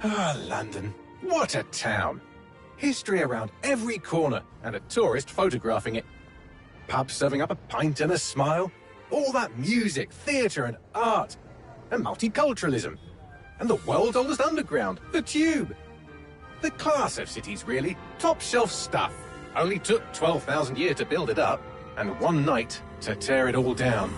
Ah, London. What a town. History around every corner, and a tourist photographing it. Pubs serving up a pint and a smile. All that music, theatre and art. And multiculturalism. And the world's oldest underground, the Tube. The class of cities, really. Top shelf stuff. Only took 12,000 years to build it up, and one night to tear it all down.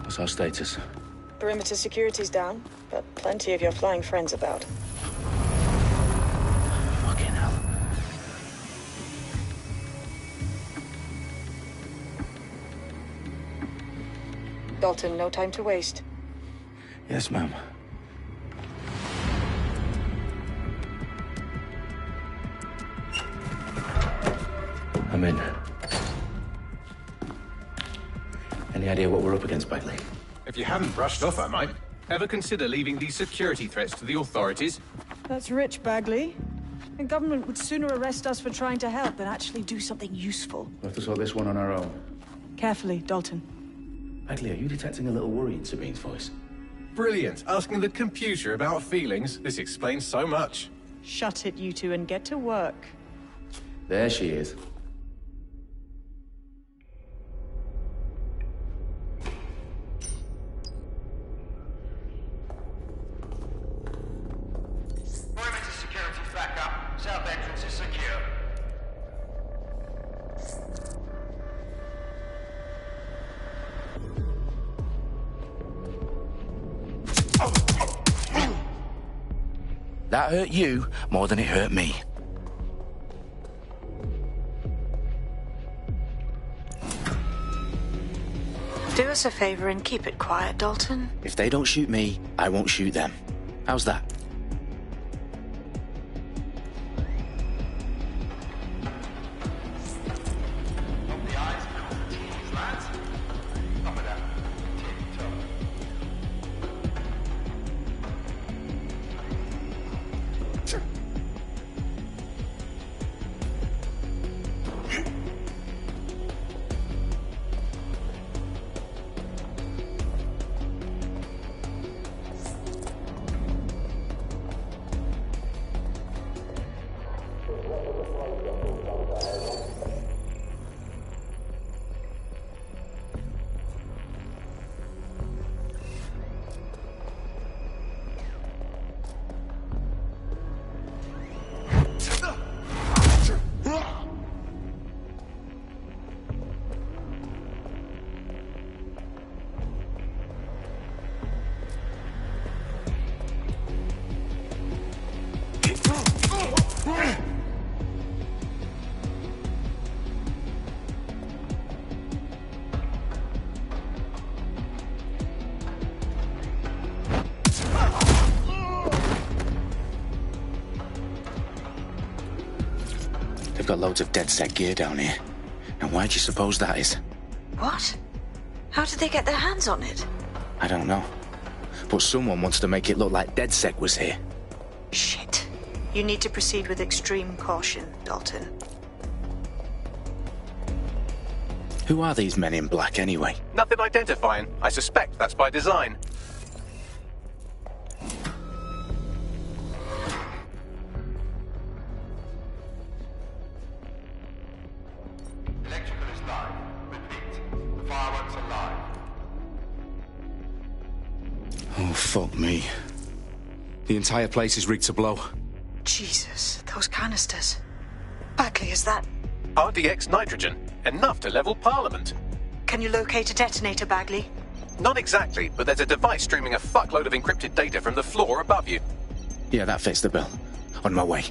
What's our status? Perimeter security's down, but plenty of your flying friends about. Fucking hell. Dalton, no time to waste. Yes, ma'am. I'm in. Any idea what we're up against, Bagley? If you haven't brushed off, I might. Ever consider leaving these security threats to the authorities? That's rich, Bagley. The government would sooner arrest us for trying to help than actually do something useful. We'll have to sort this one on our own. Carefully, Dalton. Bagley, are you detecting a little worry in Sabine's voice? Brilliant. Asking the computer about feelings. This explains so much. Shut it, you two, and get to work. There she is. Perimeter security's back up. South entrance is secure. That hurt you more than it hurt me. Do us a favor and keep it quiet, Dalton. If they don't shoot me, I won't shoot them. How's that? Open the eyes, cross the T's, lads. Up and down. Tick-tock. They've got loads of DedSec gear down here. And why do you suppose that is? What? How did they get their hands on it? I don't know. But someone wants to make it look like DedSec was here. Shit. You need to proceed with extreme caution, Dalton. Who are these men in black anyway? Nothing identifying. I suspect that's by design. Electrical is live. Repeat. The fireworks are live. Oh, fuck me. The entire place is rigged to blow. Jesus, those canisters. Bagley, is that... RDX nitrogen. Enough to level Parliament. Can you locate a detonator, Bagley? Not exactly, but there's a device streaming a fuckload of encrypted data from the floor above you. Yeah, that fits the bill. On my way.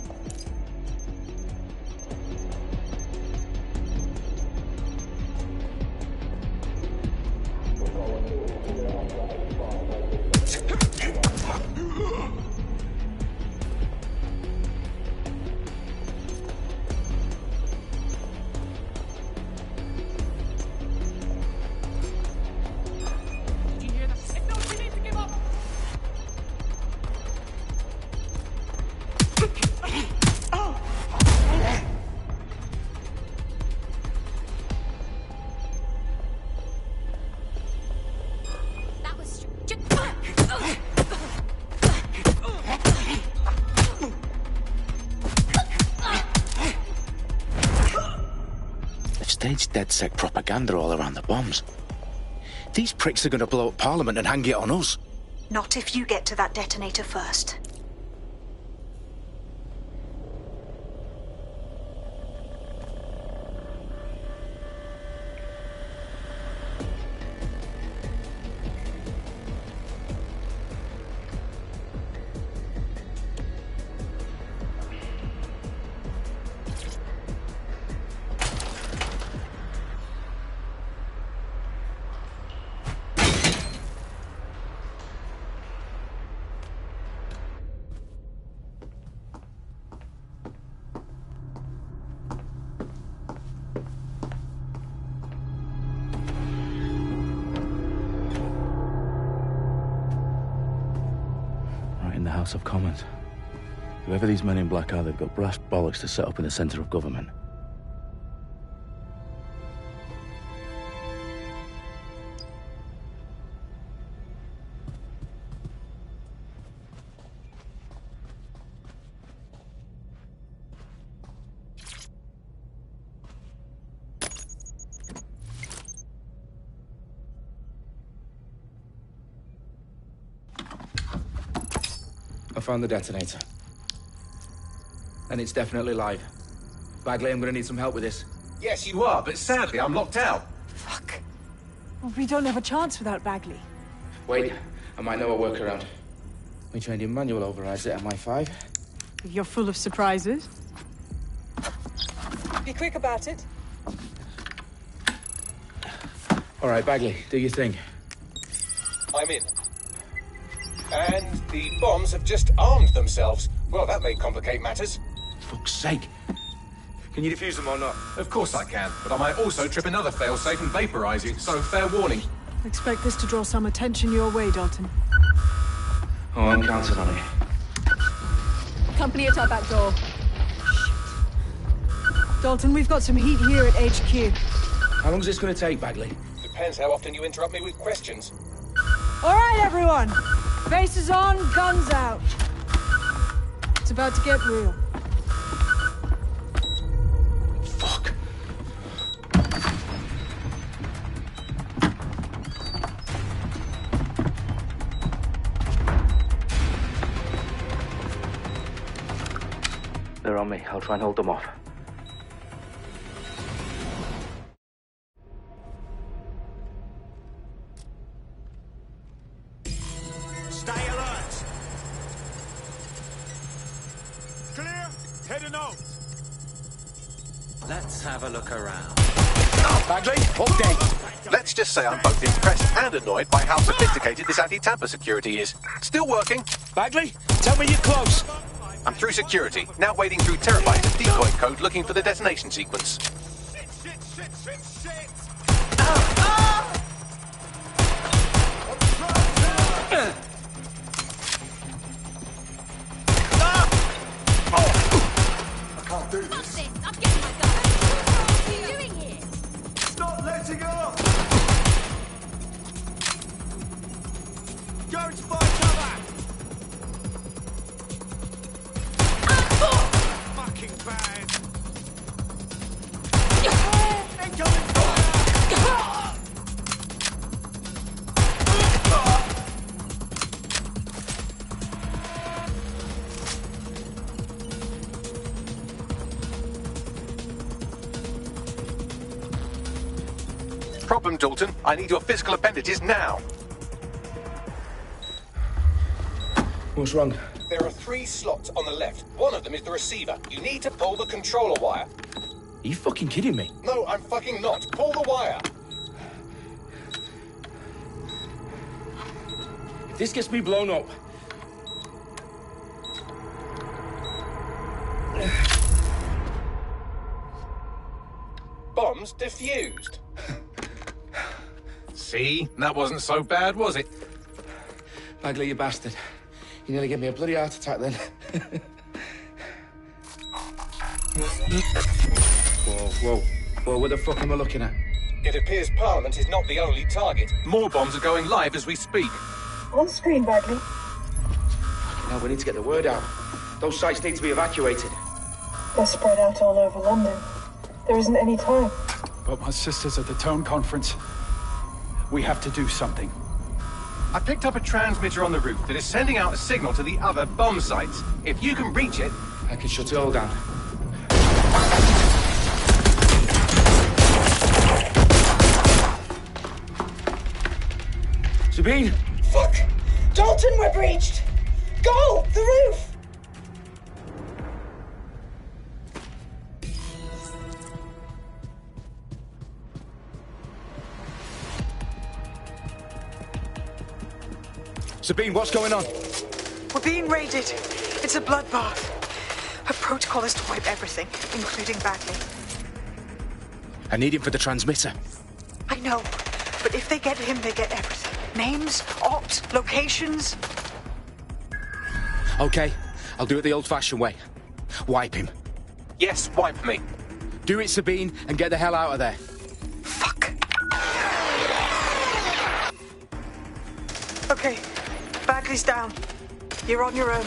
staged DedSec propaganda all around the bombs. These pricks are going to blow up Parliament and hang it on us. Not if you get to that detonator first. In the House of Commons. Whoever these men in black are, they've got brass bollocks to set up in the centre of government. I found the detonator. And it's definitely live. Bagley, I'm gonna need some help with this. Yes, you are, but sadly I'm locked out. Fuck. Well, we don't have a chance without Bagley. Wait, I might know a workaround. We trained in manual overrides at MI5. You're full of surprises. Be quick about it. All right, Bagley, do your thing. I'm in. And the bombs have just armed themselves. Well, that may complicate matters. Fuck's sake. Can you defuse them or not? Of course I can, but I might also trip another failsafe and vaporize you, so fair warning. Expect this to draw some attention your way, Dalton. Oh, I'm counting on it. Company at our back door. Shit. Dalton, we've got some heat here at HQ. How long is this going to take, Bagley? Depends how often you interrupt me with questions. All right, everyone. Faces on, guns out. It's about to get real. Fuck. They're on me. I'll try and hold them off. Stay alert! Clear? Heading out! Let's have a look around. Bagley, update. Let's just say I'm both impressed and annoyed by how sophisticated this anti-tamper security is. Still working. Bagley, tell me you're close. I'm through security, now wading through terabytes of decoy code looking for the detonation sequence. Shit! I can't do this. I'm getting my gun. What are you doing here? Stop letting up! Go to find cover! Fucking bad! Incoming fire! Problem, Dalton. I need your physical appendages now. What's wrong? There are 3 slots on the left. One of them is the receiver. You need to pull the controller wire. Are you fucking kidding me? No, I'm fucking not. Pull the wire. If this gets me blown up... Bombs defused. See? That wasn't so bad, was it? Bagley, you bastard. You nearly gave me a bloody heart attack then. Whoa, what the fuck am I looking at? It appears Parliament is not the only target. More bombs are going live as we speak. On screen, Bagley. Now we need to get the word out. Those sites need to be evacuated. They're spread out all over London. There isn't any time. But my sister's at the Tone Conference. We have to do something. I picked up a transmitter on the roof that is sending out a signal to the other bomb sites. If you can reach it... I can shut it all down. Sabine! Fuck! Dalton, we're breached! Go! The roof! Sabine, what's going on? We're being raided. It's a bloodbath. Her protocol is to wipe everything, including Bagley. I need him for the transmitter. I know, but if they get him, they get everything. Names, ops, locations. Okay, I'll do it the old-fashioned way. Wipe him. Yes, wipe me. Do it, Sabine, and get the hell out of there. Fuck. Okay, Bagley's down. You're on your own.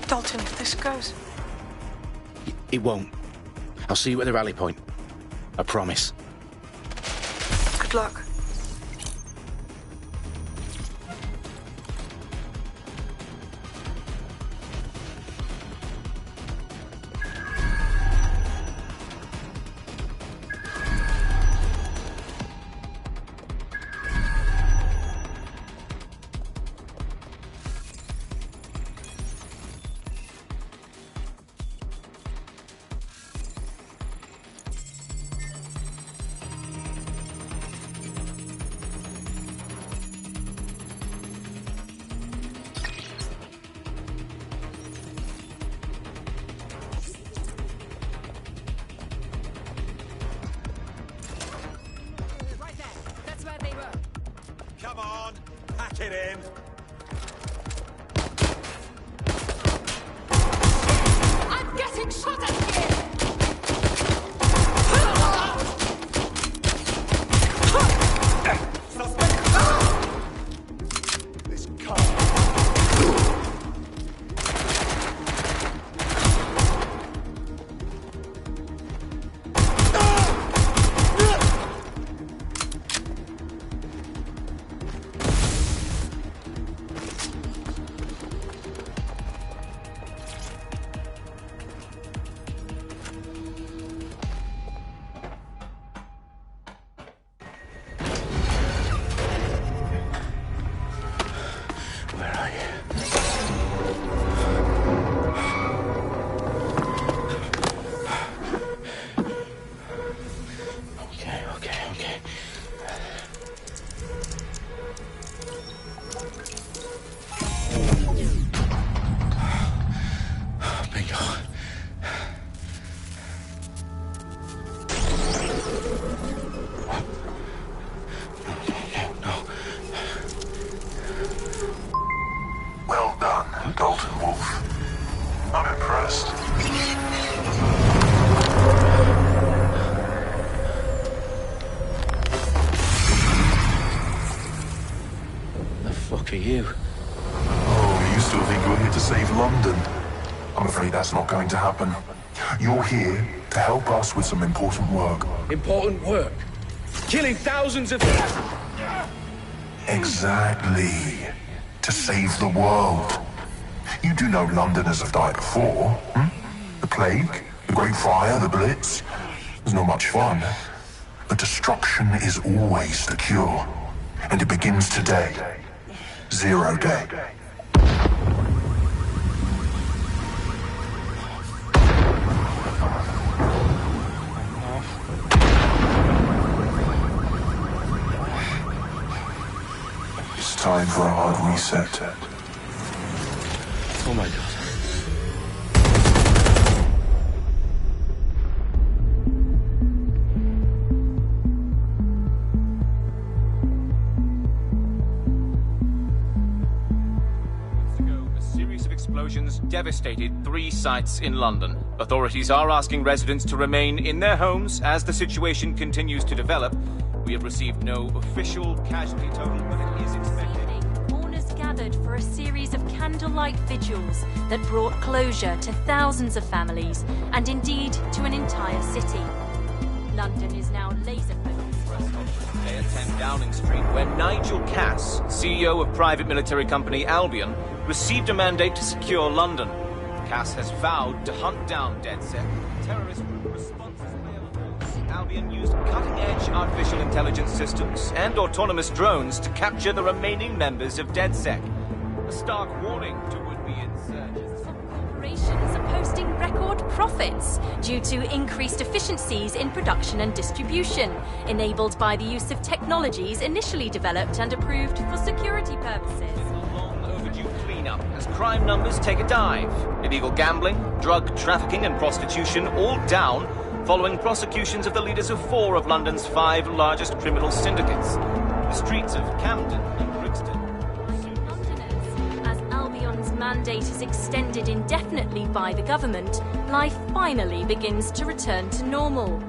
Dalton, if this goes... It won't. I'll see you at the rally point. I promise. Good luck. Come on, pack it in. I'm getting shot at here! This car. Well done, Dalton Wolf. I'm impressed. The fuck are you? Oh, you still think you're here to save London? I'm afraid that's not going to happen. You're here to help us with some important work. Important work. Killing thousands of... Exactly. To save the world. You do know Londoners have died before, hmm? The Plague, the Great Fire, the Blitz. It's not much fun. But destruction is always the cure. And it begins today. Zero Day. It's time for a hard reset. Oh my god. A series of explosions devastated 3 sites in London. Authorities are asking residents to remain in their homes as the situation continues to develop. We have received no official casualty total, but it is expected. Mourners gathered for a series of candlelight vigils that brought closure to thousands of families and indeed to an entire city. London is now laser-focused. At 10 Downing Street, where Nigel Cass, CEO of private military company Albion, received a mandate to secure London. Cass has vowed to hunt down DedSec, a terrorist group responsible for Albion used cutting-edge artificial intelligence systems and autonomous drones to capture the remaining members of DedSec. A stark warning to would-be insurgents. Corporations are posting record profits due to increased efficiencies in production and distribution, enabled by the use of technologies initially developed and approved for security purposes. Cleanup as crime numbers take a dive. Illegal gambling, drug trafficking and prostitution all down following prosecutions of the leaders of 4 of London's 5 largest criminal syndicates. The streets of Camden and Brixton. Londoners, as Albion's mandate is extended indefinitely by the government, life finally begins to return to normal.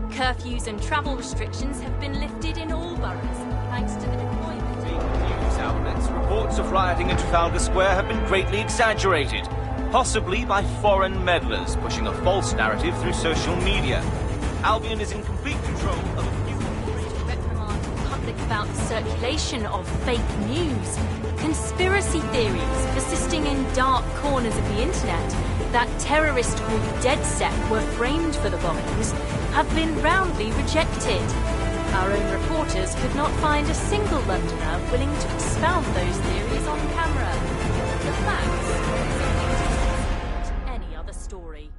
Curfews and travel restrictions have been lifted in all boroughs, thanks to the deployment. News outlets, reports of rioting in Trafalgar Square have been greatly exaggerated, possibly by foreign meddlers pushing a false narrative through social media. Albion is in complete control of a few reprimand the public about the circulation of fake news. Conspiracy theories persisting in dark corners of the internet that terrorist group DedSec were framed for the bombings have been roundly rejected. Our own reporters could not find a single Londoner willing to expound those theories on camera. The facts support any other story.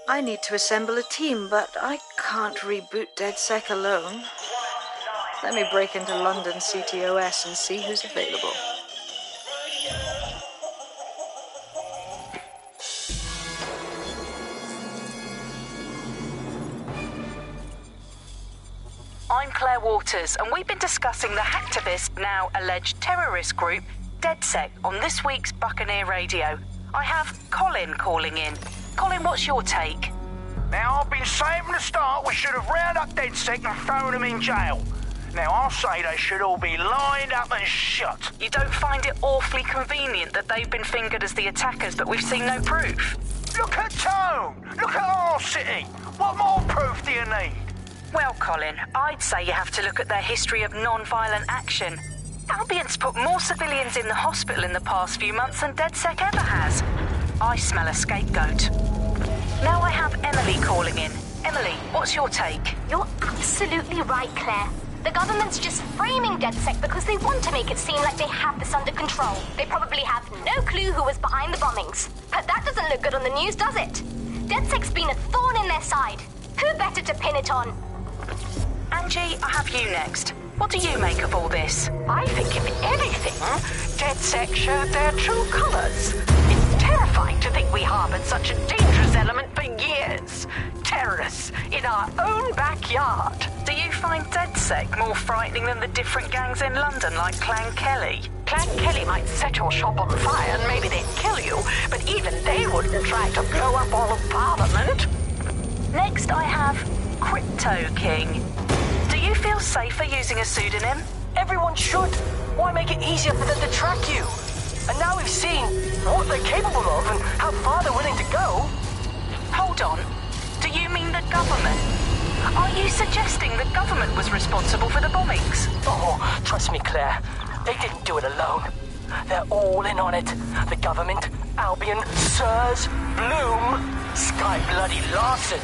I need to assemble a team, but I can't reboot DedSec alone. Let me break into London CTOS and see who's available. I'm Claire Waters, and we've been discussing the hacktivist, now alleged terrorist group, DedSec, on this week's Buccaneer Radio. I have Colin calling in. Colin, what's your take? Now, I've been saying from the start we should have rounded up DedSec and thrown them in jail. Now, I'll say they should all be lined up and shot. You don't find it awfully convenient that they've been fingered as the attackers, but we've seen no proof? Look at Tone! Look at our city! What more proof do you need? Well, Colin, I'd say you have to look at their history of non-violent action. Albion's put more civilians in the hospital in the past few months than DedSec ever has. I smell a scapegoat. Now I have Emily calling in. Emily, what's your take? You're absolutely right, Claire. The government's just framing DedSec because they want to make it seem like they have this under control. They probably have no clue who was behind the bombings. But that doesn't look good on the news, does it? DedSec's been a thorn in their side. Who better to pin it on? Angie, I have you next. What do you make of all this? I think, if anything, DedSec showed their true colours. It's terrifying to think we harboured such a dangerous element for years. Terrorists in our own backyard. Do you find DedSec more frightening than the different gangs in London, like Clan Kelly? Clan Kelly might set your shop on fire and maybe they'd kill you, but even they wouldn't try to blow up all of Parliament. Next, I have Crypto King. Do you feel safer using a pseudonym? Everyone should. Why make it easier for them to track you? And now we've seen what they're capable of and how far they're willing to go. Hold on. Do you mean the government? Are you suggesting the government was responsible for the bombings? Oh, trust me, Claire. They didn't do it alone. They're all in on it. The government, Albion, Sirs, Bloom, Sky Bloody Larson.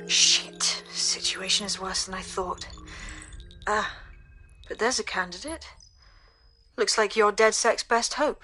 Shit. Situation is worse than I thought. But there's a candidate. Looks like you're DedSec's best hope.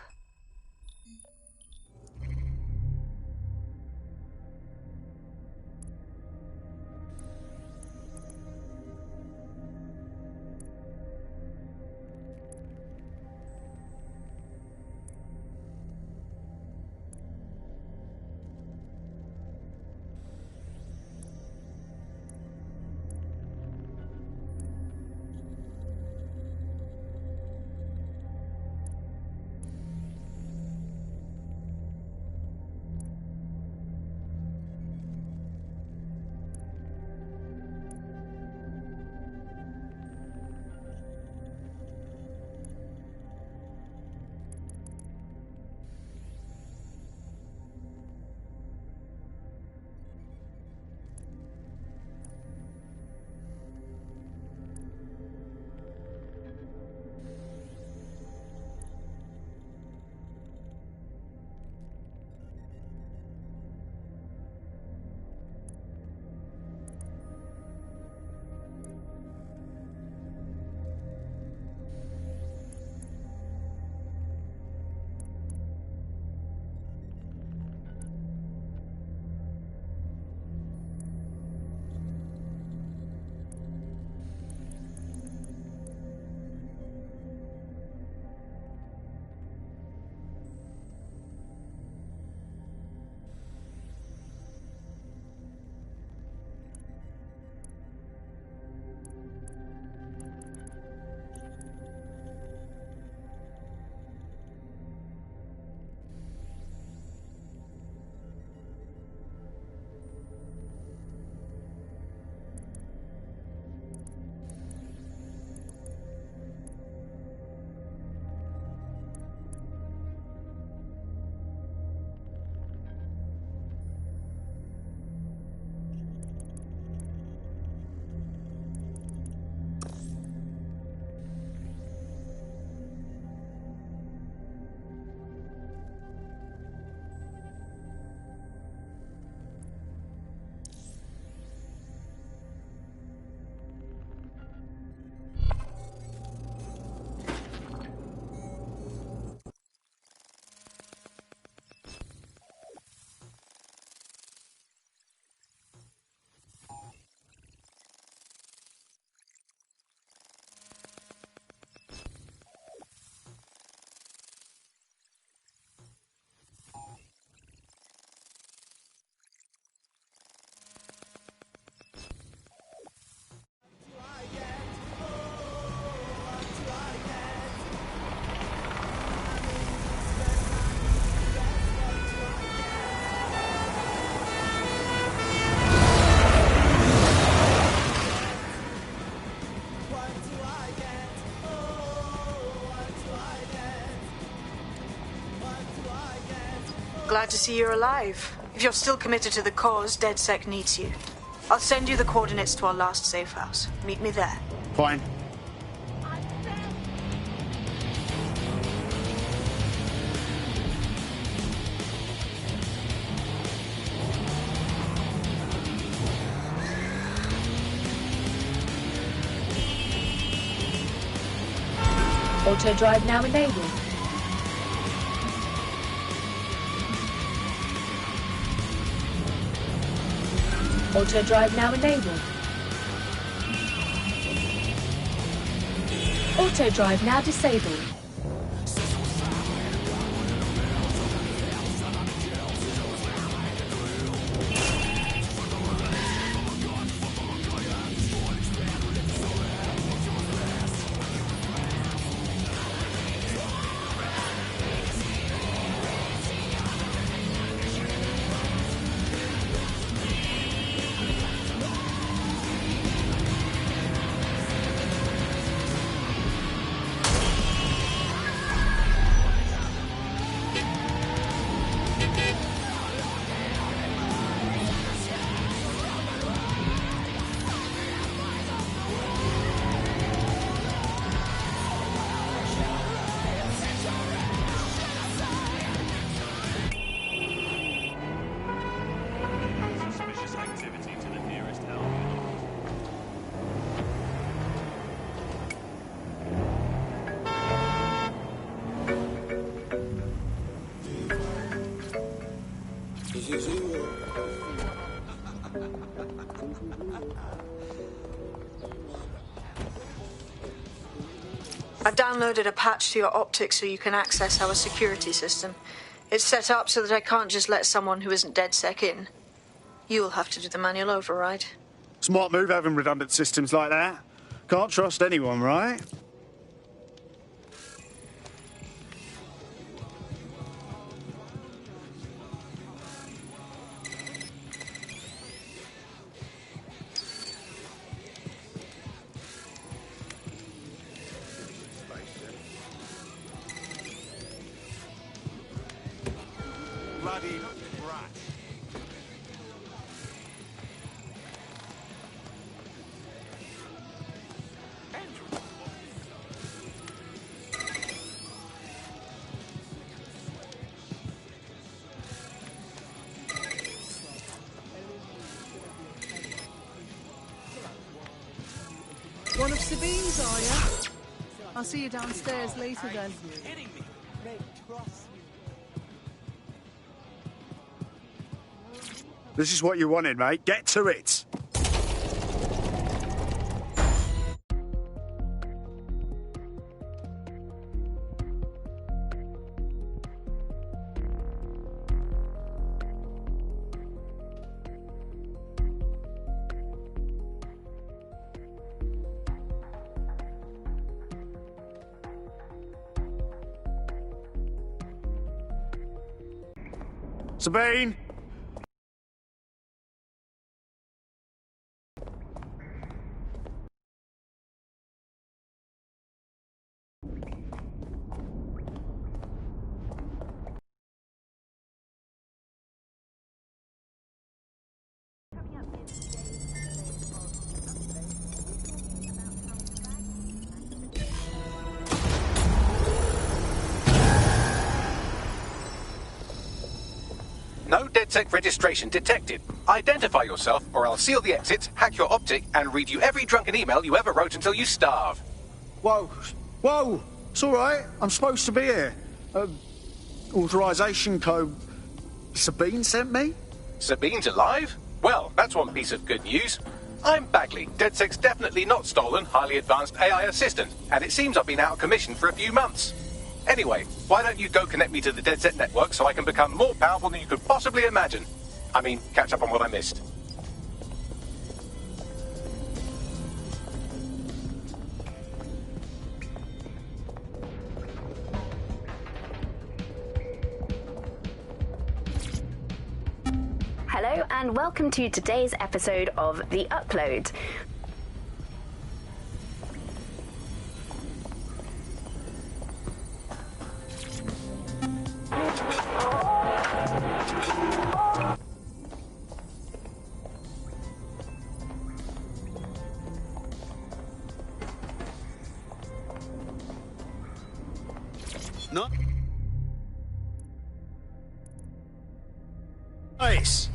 glad to see you're alive. If you're still committed to the cause, DedSec needs you. I'll send you the coordinates to our last safe house. Meet me there. Fine. Auto drive now enabled. Auto drive now enabled. Auto drive now disabled. I've downloaded a patch to your optics so you can access our security system. It's set up so that I can't just let someone who isn't DedSec in. You'll have to do the manual override. Smart move having redundant systems like that. Can't trust anyone, right? Bloody brat. One of Sabine's, are you? I'll see you downstairs later then. This is what you wanted, mate. Get to it. Sabine! No DedSec registration detected. Identify yourself, or I'll seal the exits, hack your optic, and read you every drunken email you ever wrote until you starve. Whoa. Whoa! It's all right. I'm supposed to be here. Authorization code Sabine sent me? Sabine's alive? Well, that's one piece of good news. I'm Bagley, DedSec's definitely not stolen, highly advanced AI assistant, and it seems I've been out of commission for a few months. Anyway, why don't you go connect me to the DedSec network so I can become more powerful than you could possibly imagine? I mean, catch up on what I missed. Hello and welcome to today's episode of The Upload. Nice.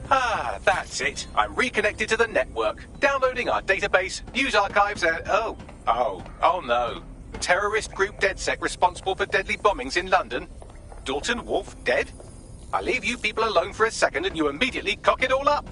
Ah, that's it. I'm reconnected to the network. Downloading our database, news archives, and... Oh no. Terrorist group DedSec responsible for deadly bombings in London. Dalton Wolf dead? I leave you people alone for a second and you immediately cock it all up.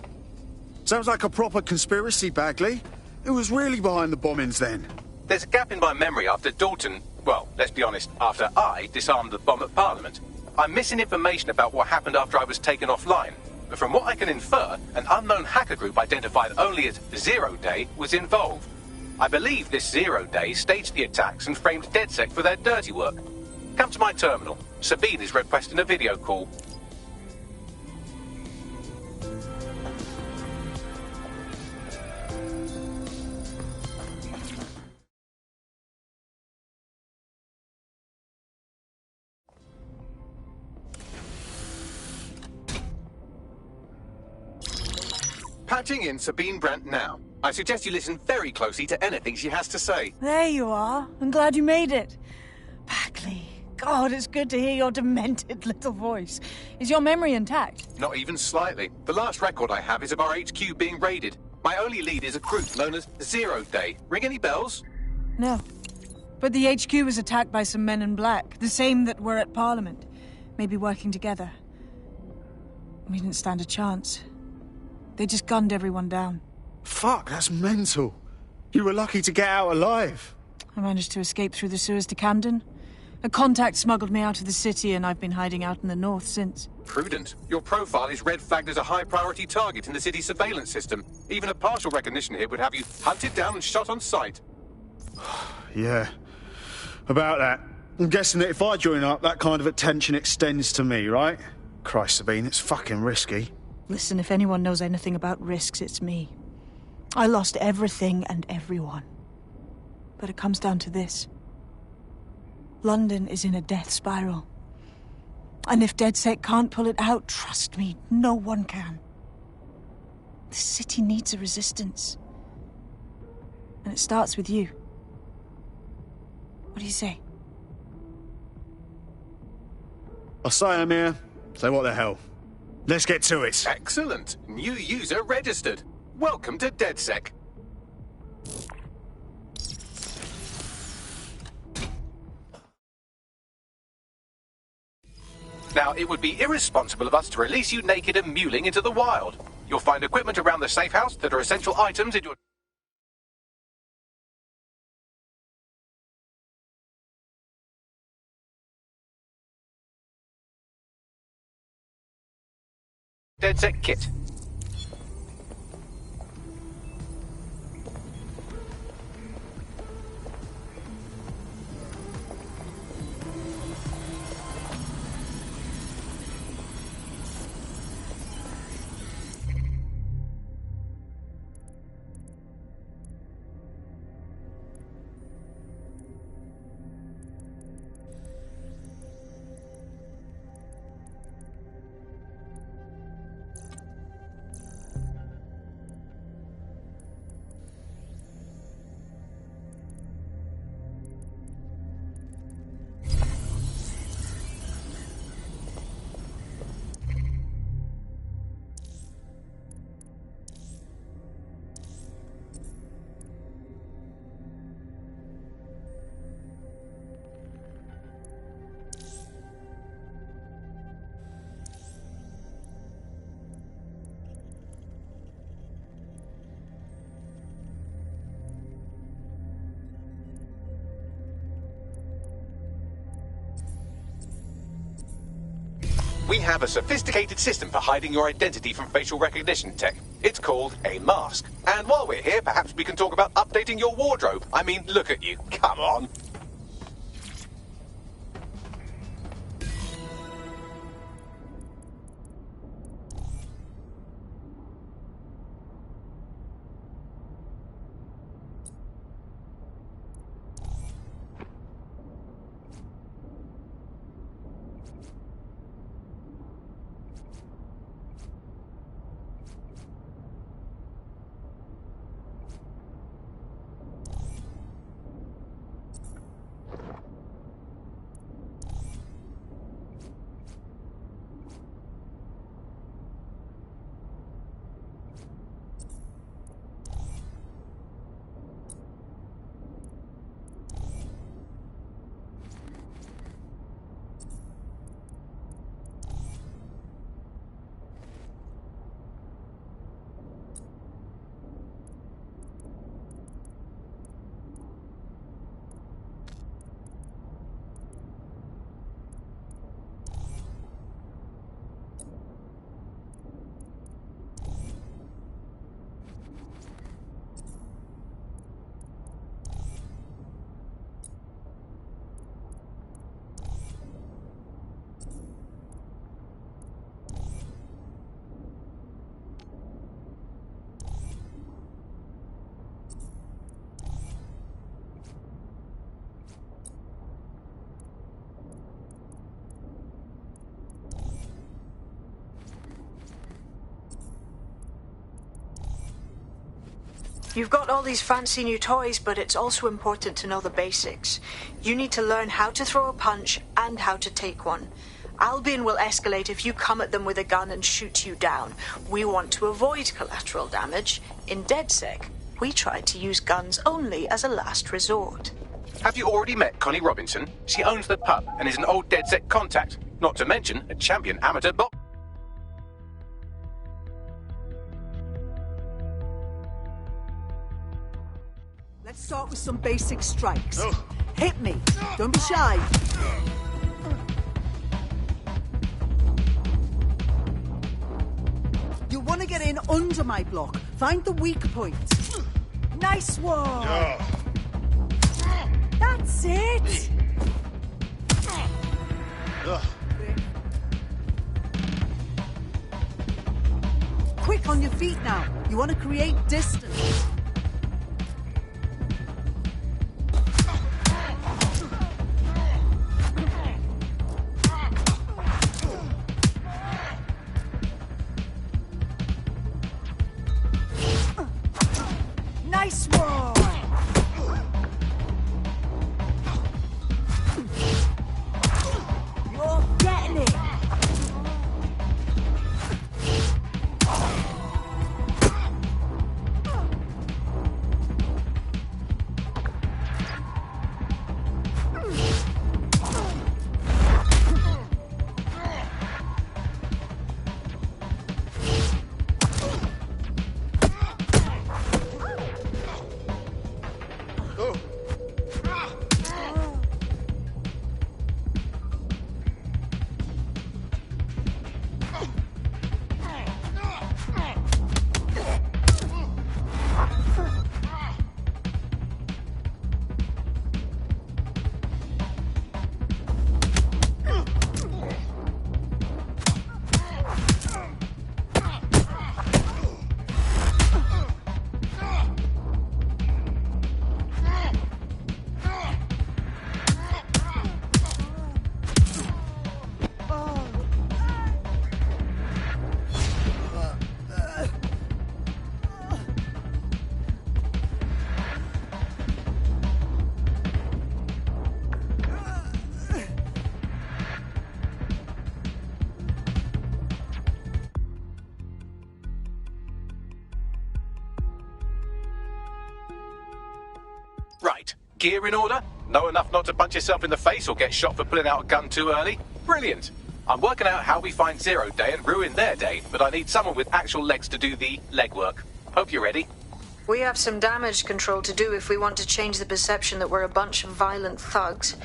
Sounds like a proper conspiracy, Bagley. Who was really behind the bombings then? There's a gap in my memory after Dalton... Well, let's be honest, after I disarmed the bomb at Parliament. I'm missing information about what happened after I was taken offline. But from what I can infer, an unknown hacker group identified only as Zero Day was involved. I believe this Zero Day staged the attacks and framed DedSec for their dirty work. Come to my terminal. Sabine is requesting a video call. Patching in Sabine Brandt now. I suggest you listen very closely to anything she has to say. There you are. I'm glad you made it. Bagley, God, it's good to hear your demented little voice. Is your memory intact? Not even slightly. The last record I have is of our HQ being raided. My only lead is a group known as Zero Day. Ring any bells? No. But the HQ was attacked by some men in black, the same that were at Parliament. Maybe working together. We didn't stand a chance. They just gunned everyone down. Fuck, that's mental. You were lucky to get out alive. I managed to escape through the sewers to Camden. A contact smuggled me out of the city, and I've been hiding out in the north since. Prudent. Your profile is red flagged as a high-priority target in the city's surveillance system. Even a partial recognition here would have you hunted down and shot on sight. Yeah. About that. I'm guessing that if I join up, that kind of attention extends to me, right? Christ, Sabine, it's fucking risky. Listen, if anyone knows anything about risks, it's me. I lost everything and everyone. But it comes down to this. London is in a death spiral. And if DedSec can't pull it out, trust me, no one can. The city needs a resistance. And it starts with you. What do you say? I say I'm here. Say what the hell. Let's get to it. Excellent. New user registered. Welcome to DedSec. Now, it would be irresponsible of us to release you naked and mewling into the wild. You'll find equipment around the safe house that are essential items in your... DedSec kit. We have a sophisticated system for hiding your identity from facial recognition tech. It's called a mask. And while we're here, perhaps we can talk about updating your wardrobe. I mean, look at you. Come on. You've got all these fancy new toys, but it's also important to know the basics. You need to learn how to throw a punch and how to take one. Albion will escalate if you come at them with a gun and shoot you down. We want to avoid collateral damage. In DedSec, we try to use guns only as a last resort. Have you already met Connie Robinson? She owns the pub and is an old DedSec contact, not to mention a champion amateur boxer. Let's start with some basic strikes. Hit me. Don't be shy. You'll want to get in under my block. Find the weak point. Nice one. That's it. Quick on your feet now. You want to create distance. Nice one! You're getting it! Right. Gear in order? Know enough not to punch yourself in the face or get shot for pulling out a gun too early? Brilliant. I'm working out how we find Zero Day and ruin their day, but I need someone with actual legs to do the legwork. Hope you're ready. We have some damage control to do if we want to change the perception that we're a bunch of violent thugs.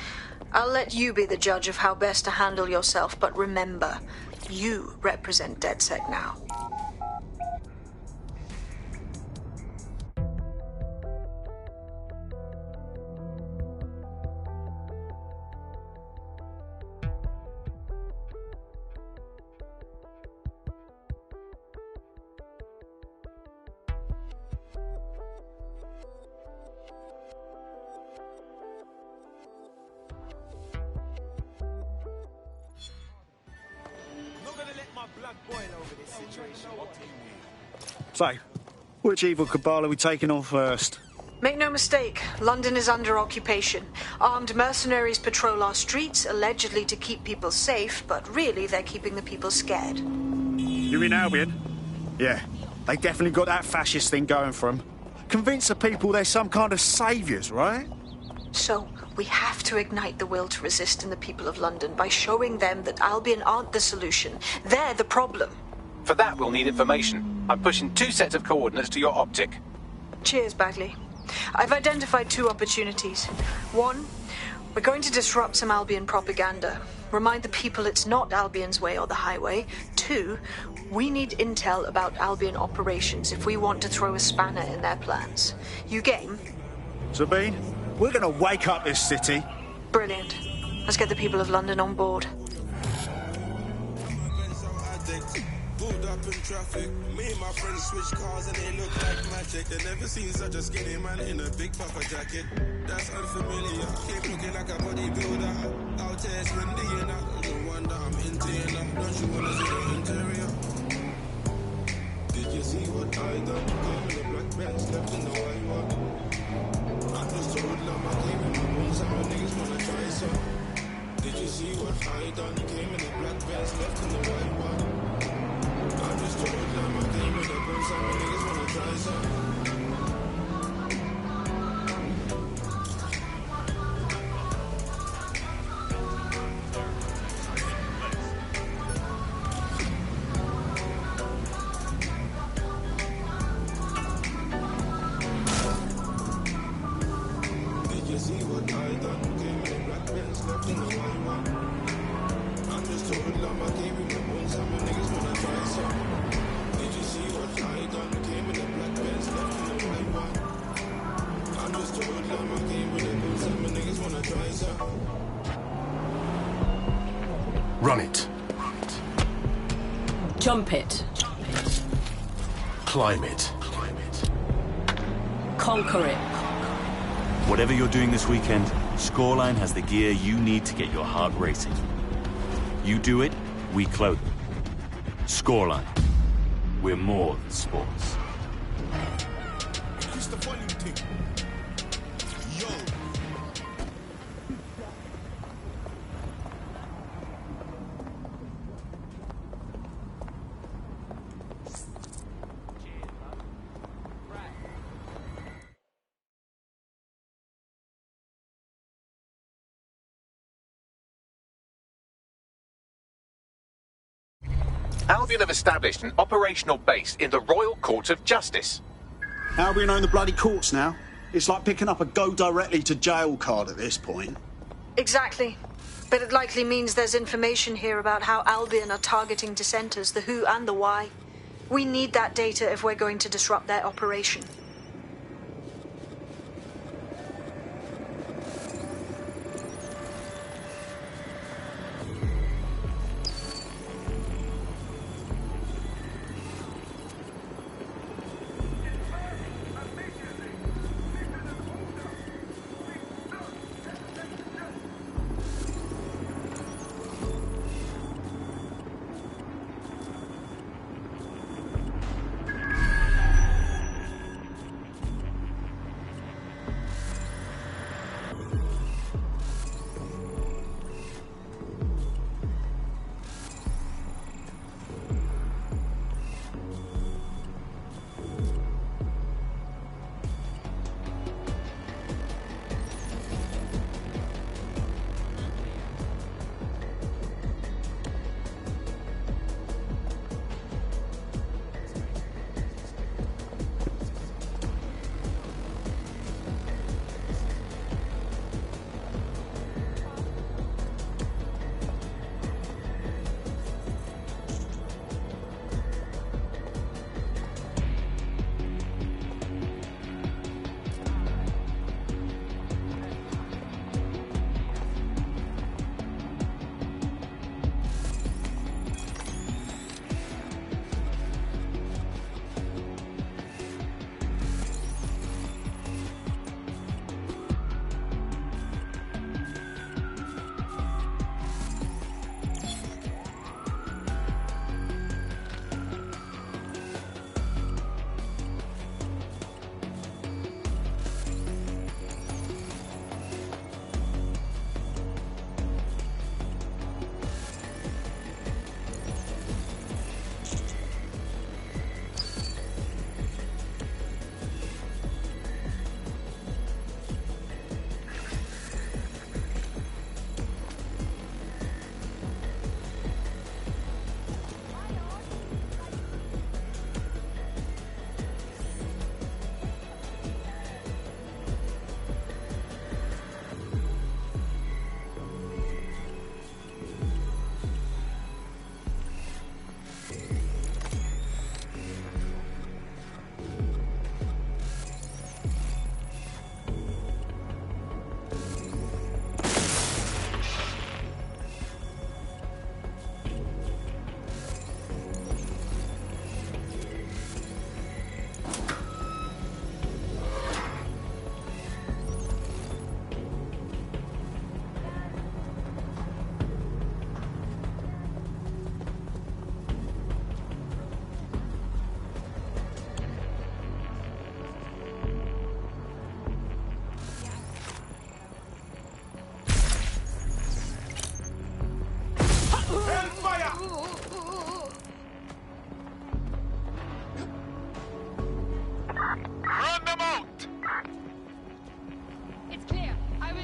I'll let you be the judge of how best to handle yourself, but remember, you represent DedSec now. So, which evil cabal are we taking on first? Make no mistake, London is under occupation. Armed mercenaries patrol our streets, allegedly to keep people safe, but really they're keeping the people scared. You mean Albion? Yeah, they definitely got that fascist thing going for them. Convince the people they're some kind of saviours, right? So, we have to ignite the will to resist in the people of London by showing them that Albion aren't the solution. They're the problem. For that, we'll need information. I'm pushing 2 sets of coordinates to your optic. Cheers, Bagley. I've identified 2 opportunities. 1, we're going to disrupt some Albion propaganda. Remind the people it's not Albion's way or the highway. 2, we need intel about Albion operations if we want to throw a spanner in their plans. You game? Sabine, we're gonna wake up this city. Brilliant. Let's get the people of London on board. Pulled up in traffic. Me and my friends switch cars and they look like magic. They never seen such a skinny man in a big puffer jacket. That's unfamiliar. Keep looking like a bodybuilder. Out here it's windy enough. No wonder I'm into you now. Don't you wanna see the interior? Did you see what I done? Came in the black Benz, left in the white one. I just told them I came in my bones, and my niggas wanna try some. Did you see what I done? Came in the black Benz, left in the white one. I just told them I came in the bones, and my niggas wanna try some. Run it. Jump it. Climb it. Conquer it. Whatever you're doing this weekend, Scoreline has the gear you need to get your heart racing. You do it, we clothe it. Scoreline. We're more than sports. Increase the volume thing. Yo. Albion have established an operational base in the Royal Court of Justice. Albion own the bloody courts now. It's like picking up a go directly to jail card at this point. Exactly. But it likely means there's information here about how Albion are targeting dissenters, the who and the why. We need that data if we're going to disrupt their operation.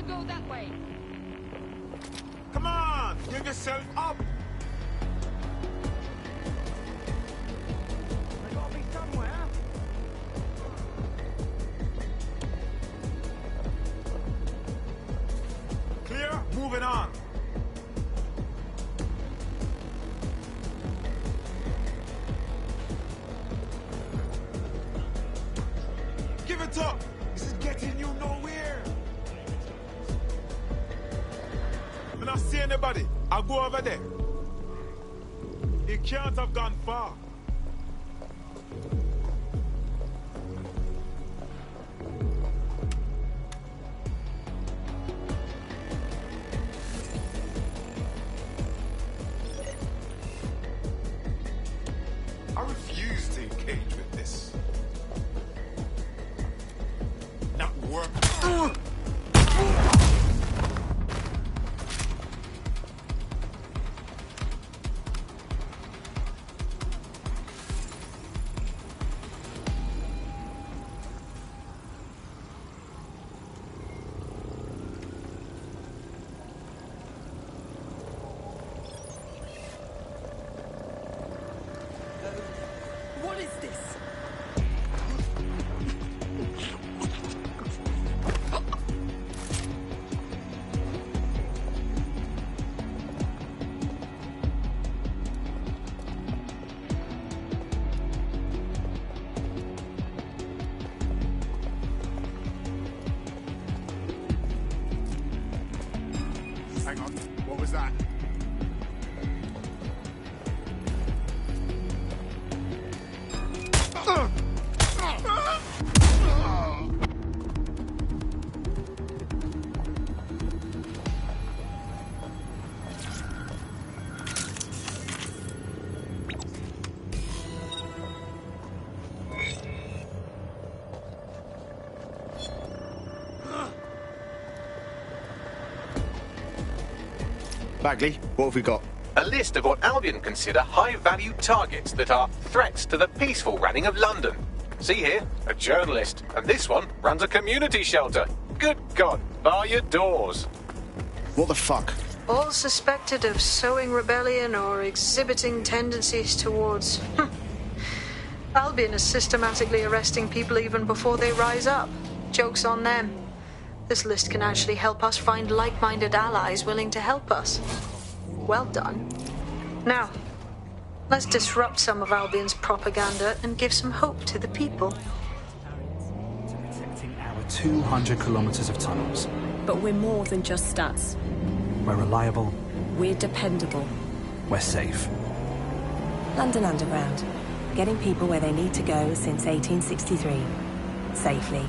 go that way. Come on! Give yourself up! I gotta be somewhere. Clear? Moving on. Give it up! This is getting you nowhere! I don't see anybody. I'll go over there. He can't have gone far. I refuse to engage with this. Not work. What is this? Hang on. What was that? Bagley, what have we got? A list of what Albion consider high-value targets that are threats to the peaceful running of London. See here, a journalist, and this one runs a community shelter. Good God, bar your doors. What the fuck? All suspected of sowing rebellion or exhibiting tendencies towards... Albion is systematically arresting people even before they rise up. Joke's on them. This list can actually help us find like-minded allies willing to help us. Well done. Now, let's disrupt some of Albion's propaganda and give some hope to the people. Our 200 kilometers of tunnels. But we're more than just stats. We're reliable. We're dependable. We're safe. London Underground. Getting people where they need to go since 1863. Safely.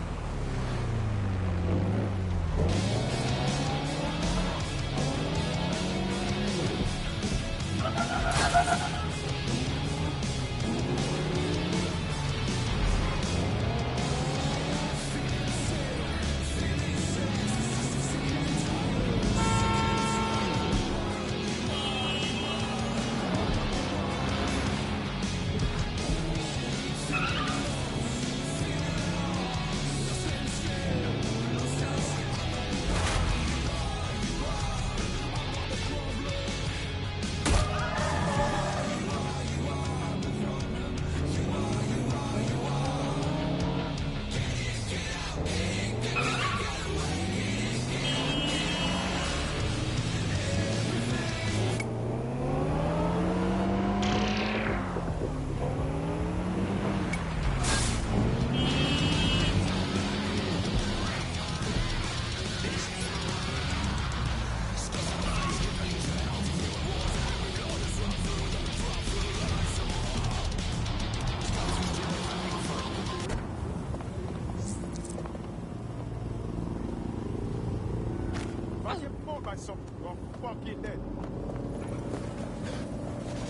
Fucking dead.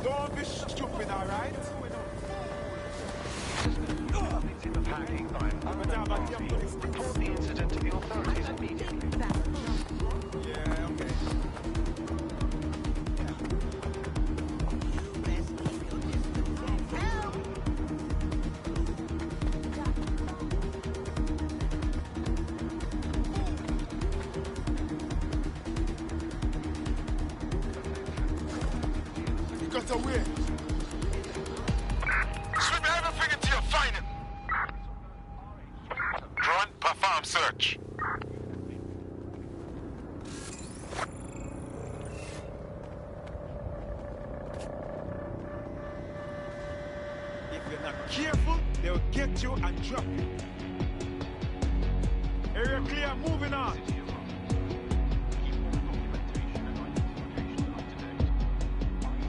Don't be stupid, alright? Report the incident to the authorities immediately. Yeah, okay. get away. Sweep everything until you find him. Drone, perform search. If you're not careful, they'll get you and drop you. Area clear, moving on.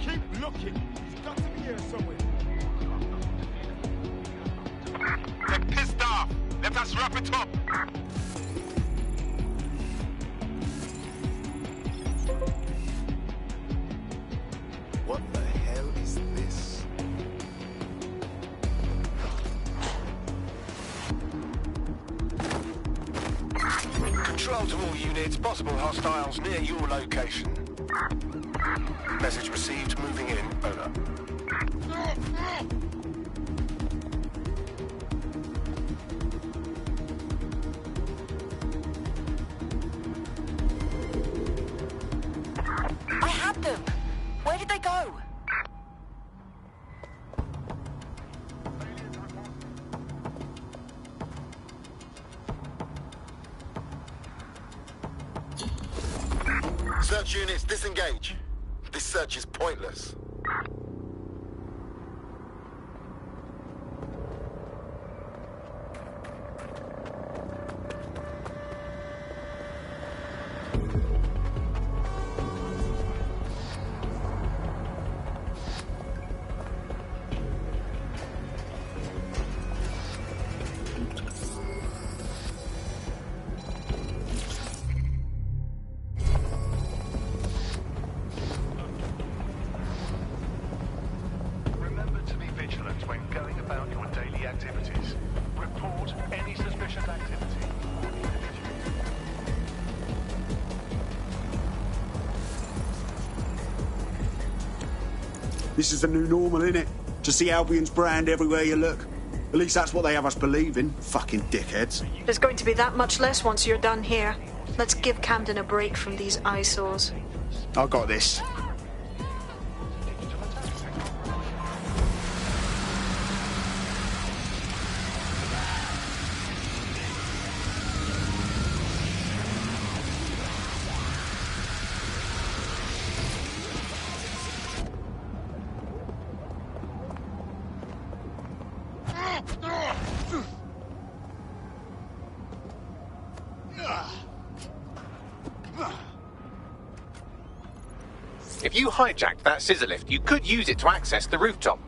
Keep looking. He's got to be here somewhere. They're pissed off. Let us wrap it up. What the hell is this? Control to all units, possible hostiles near your location. Message received, moving in, over. I had them! Where did they go? Search units, disengage. This search is pointless. Remember to be vigilant when going about your daily activities. Report any suspicious activity. This is the new normal, innit? To see Albion's brand everywhere you look. At least that's what they have us believing. Fucking dickheads. There's going to be that much less once you're done here. Let's give Camden a break from these eyesores. I got this. If you hijacked that scissor lift, you could use it to access the rooftop.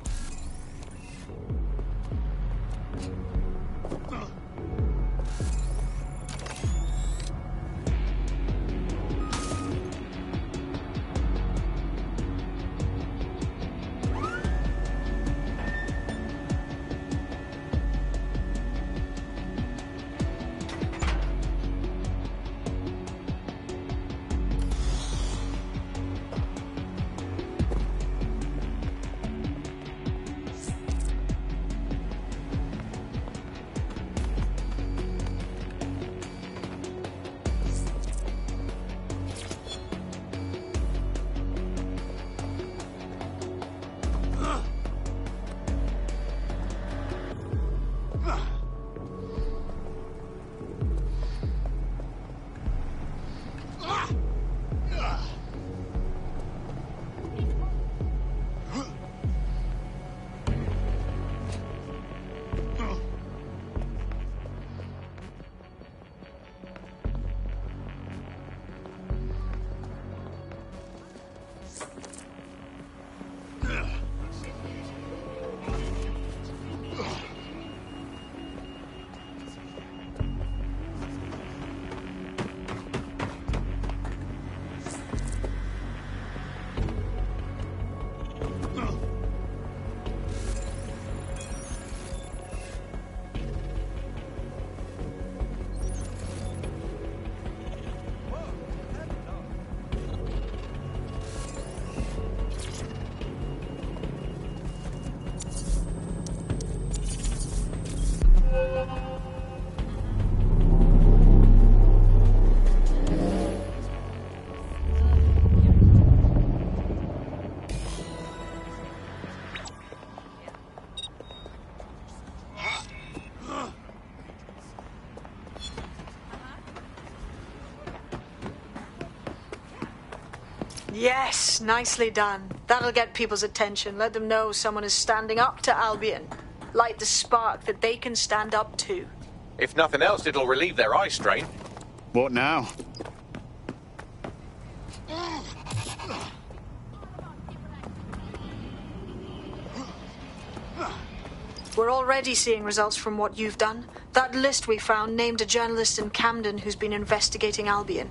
Yes, nicely done. That'll get people's attention. Let them know someone is standing up to Albion. Light the spark that they can stand up to. If nothing else, it'll relieve their eye strain. What now? We're already seeing results from what you've done. That list we found named a journalist in Camden who's been investigating Albion.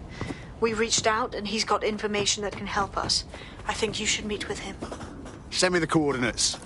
We reached out and he's got information that can help us. I think you should meet with him. Send me the coordinates.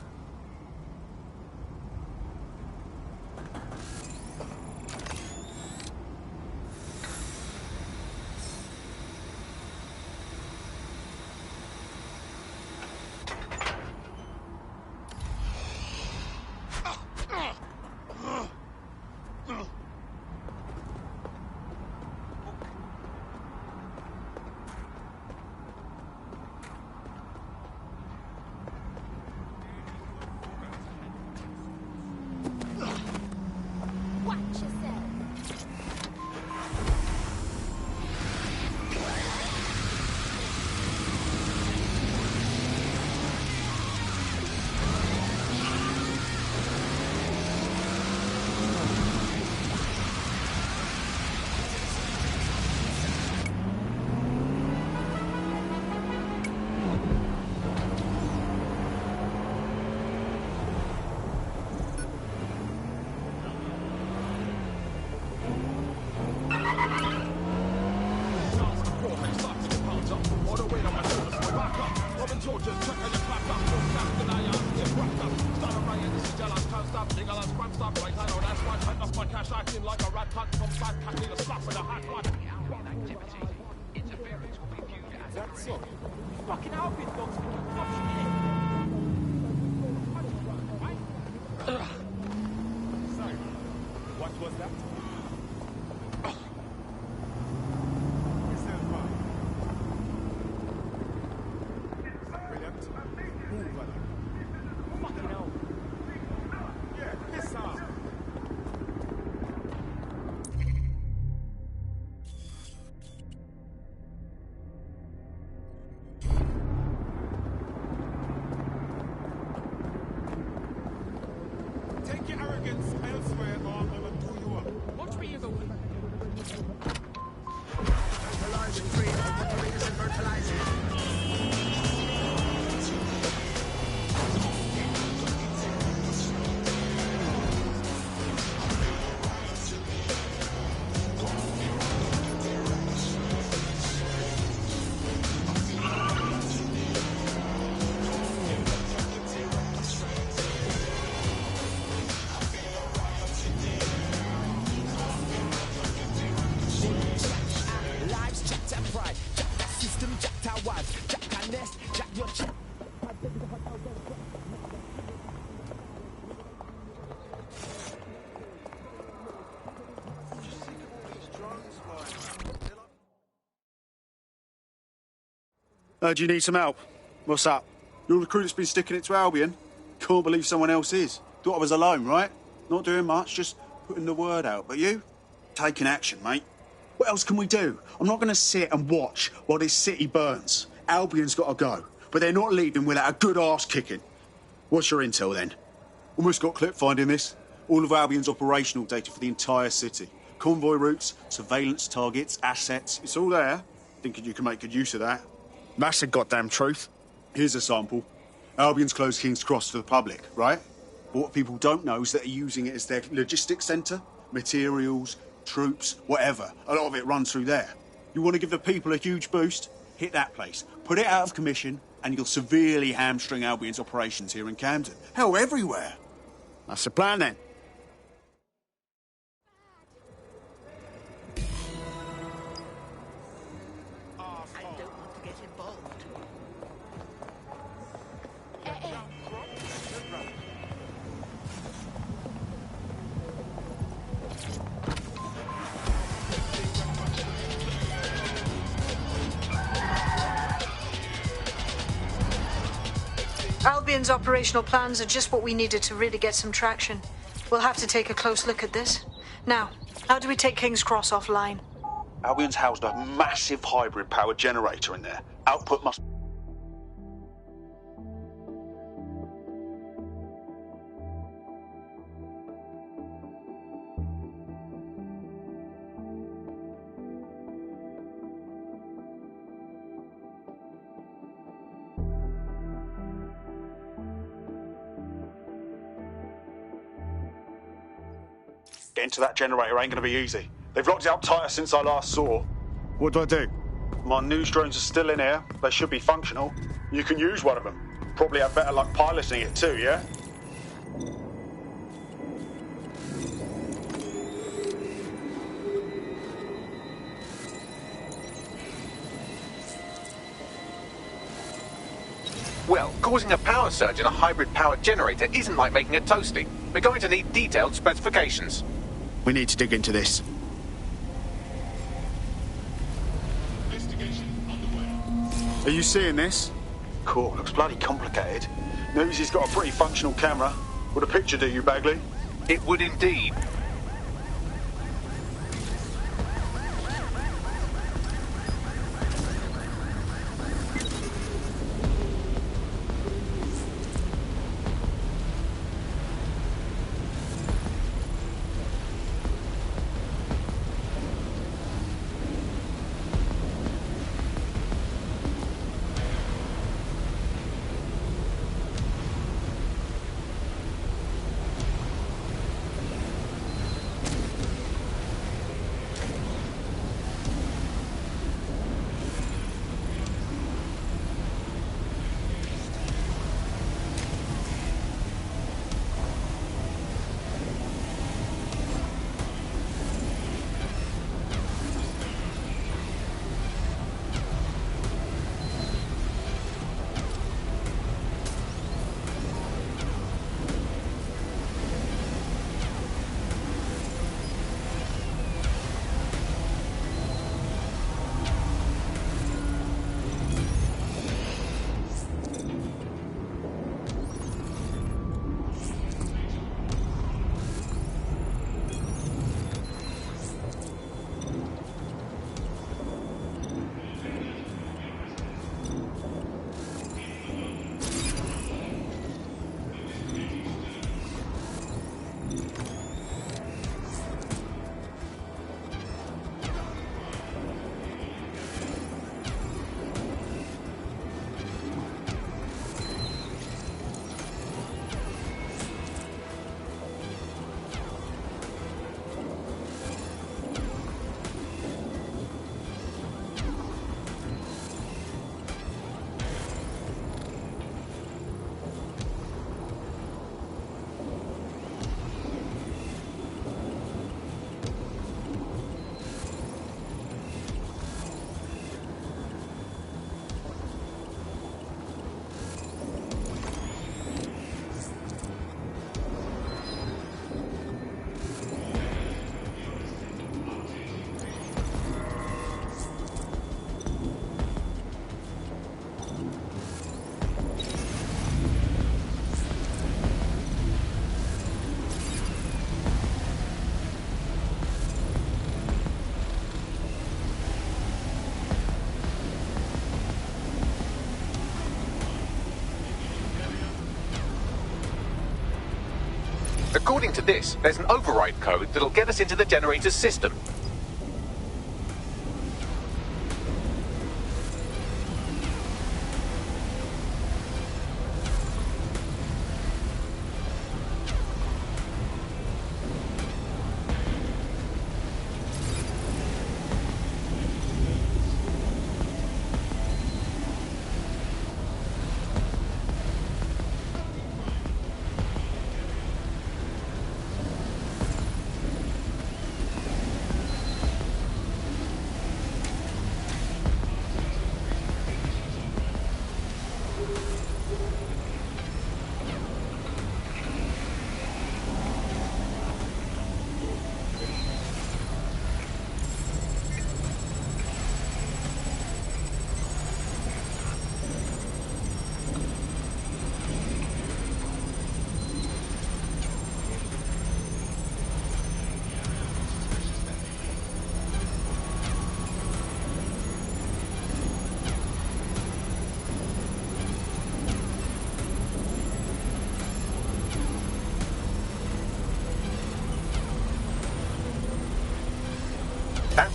Do you need some help? What's up? You're the crew that's been sticking it to Albion? Can't believe someone else is. Thought I was alone, right? Not doing much, just putting the word out. But you? Taking action, mate. What else can we do? I'm not going to sit and watch while this city burns. Albion's got to go, but they're not leaving without a good arse kicking. What's your intel, then? Almost got clip finding this. All of Albion's operational data for the entire city. Convoy routes, surveillance targets, assets. It's all there. Thinking you can make good use of that. That's the goddamn truth. Here's a sample. Albion's closed King's Cross to the public, right? But what people don't know is that they're using it as their logistics centre. Materials, troops, whatever. A lot of it runs through there. You want to give the people a huge boost? Hit that place. Put it out of commission, and you'll severely hamstring Albion's operations here in Camden. Hell, everywhere. That's the plan, then. Albion's operational plans are just what we needed to really get some traction. We'll have to take a close look at this. Now, how do we take King's Cross offline? Albion's housed a massive hybrid powered generator in there. Output must... Getting to that generator ain't gonna be easy. They've locked it up tighter since I last saw. What do I do? My news drones are still in here. They should be functional. You can use one of them. Probably have better luck piloting it too, yeah? Well, causing a power surge in a hybrid-powered generator isn't like making a toasty. We're going to need detailed specifications. We need to dig into this. Are you seeing this? Cool, looks bloody complicated. News he's got a pretty functional camera. Would a picture do you, Bagley? It would indeed. According to this, there's an override code that'll get us into the generator's system.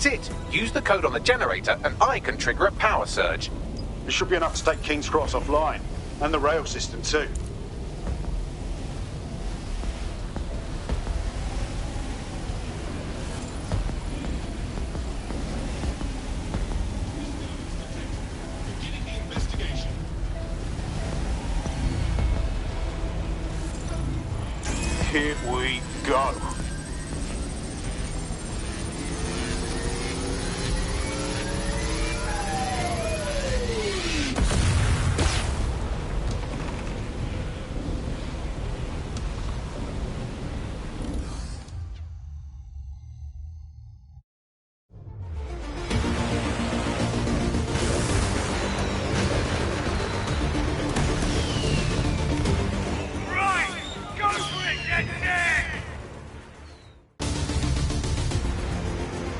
That's it. Use the code on the generator and I can trigger a power surge. It should be enough to take King's Cross offline. And the rail system too. Here we go.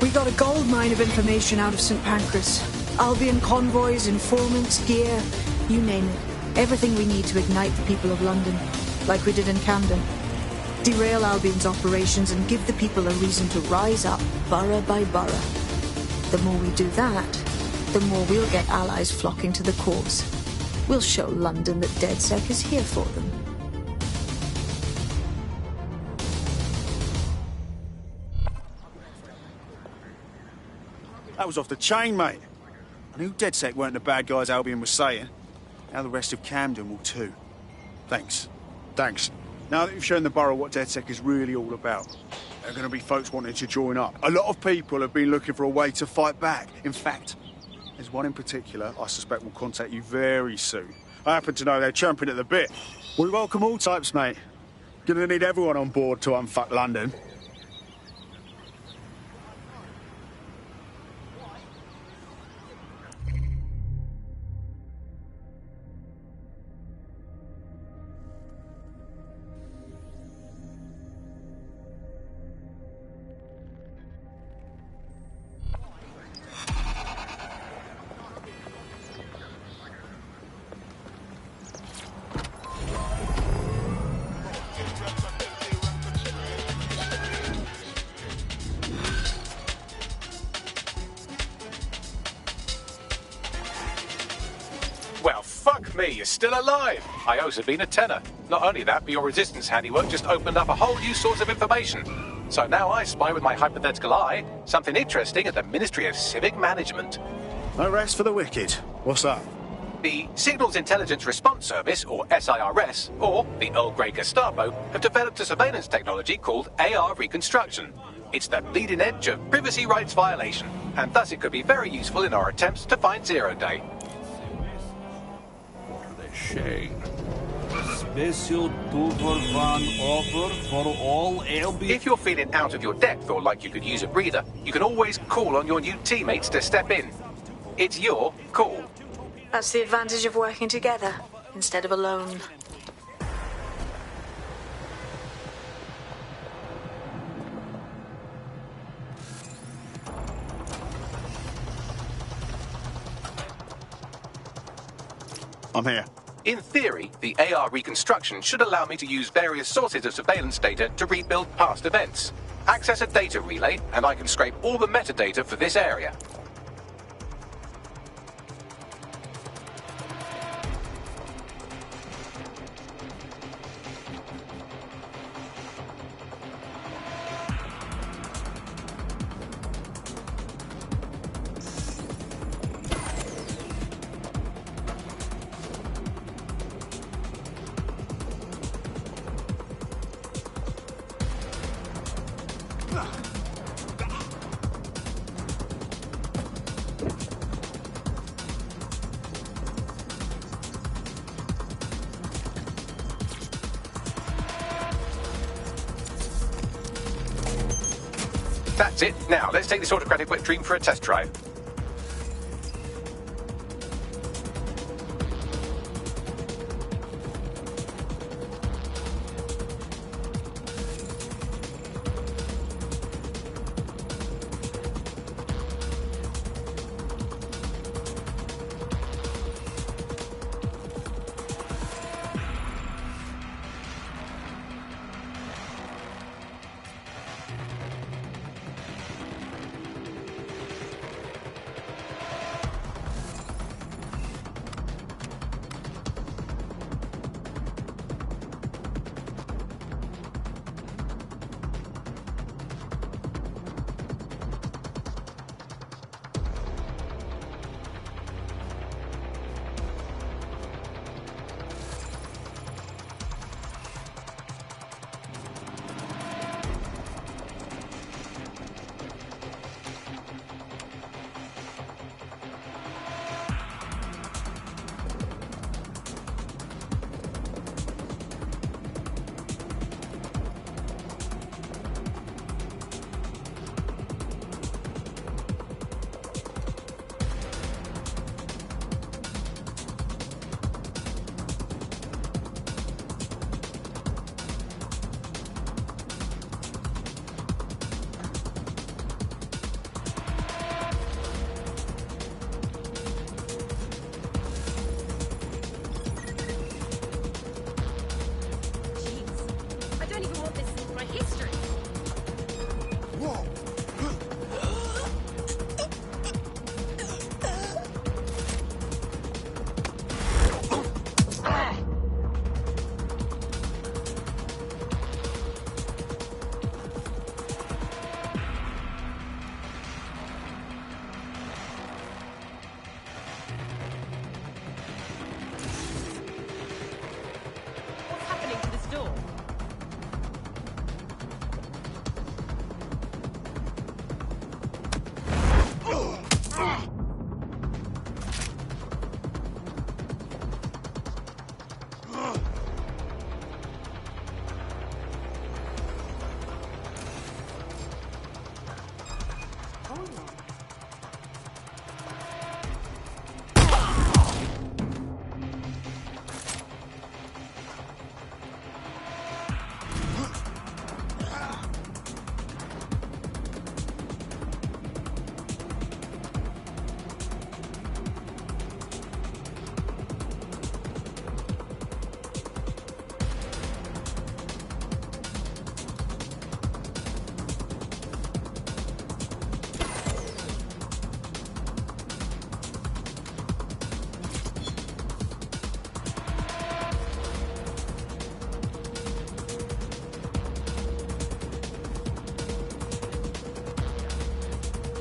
We got a gold mine of information out of St. Pancras. Albion convoys, informants, gear, you name it. Everything we need to ignite the people of London, like we did in Camden. Derail Albion's operations and give the people a reason to rise up, borough by borough. The more we do that, the more we'll get allies flocking to the cause. We'll show London that DedSec is here for them. That was off the chain, mate. I knew DedSec weren't the bad guys Albion was saying. Now the rest of Camden will too. Thanks. Thanks. Now that you've shown the borough what DedSec is really all about, there are going to be folks wanting to join up. A lot of people have been looking for a way to fight back. In fact, there's one in particular I suspect will contact you very soon. I happen to know they're champing at the bit. We welcome all types, mate. Gonna need everyone on board to unfuck London. Well, fuck me, you're still alive. I also been a tenor. Not only that, but your resistance handiwork just opened up a whole new source of information. So now I spy with my hypothetical eye something interesting at the Ministry of Civic Management. No rest for the wicked. What's that? The Signals Intelligence Response Service, or SIRS, or the Earl Grey Gestapo, have developed a surveillance technology called AR Reconstruction. It's the bleeding edge of privacy rights violation, and thus it could be very useful in our attempts to find Zero Day. Shame. Special Tuvorvan offer for all Albion. If you're feeling out of your depth or like you could use a breather, you can always call on your new teammates to step in. It's your call. That's the advantage of working together instead of alone. I'm here. In theory, the AR reconstruction should allow me to use various sources of surveillance data to rebuild past events. Access a data relay, and I can scrape all the metadata for this area. That's it. Now, let's take this autocratic wet dream for a test drive.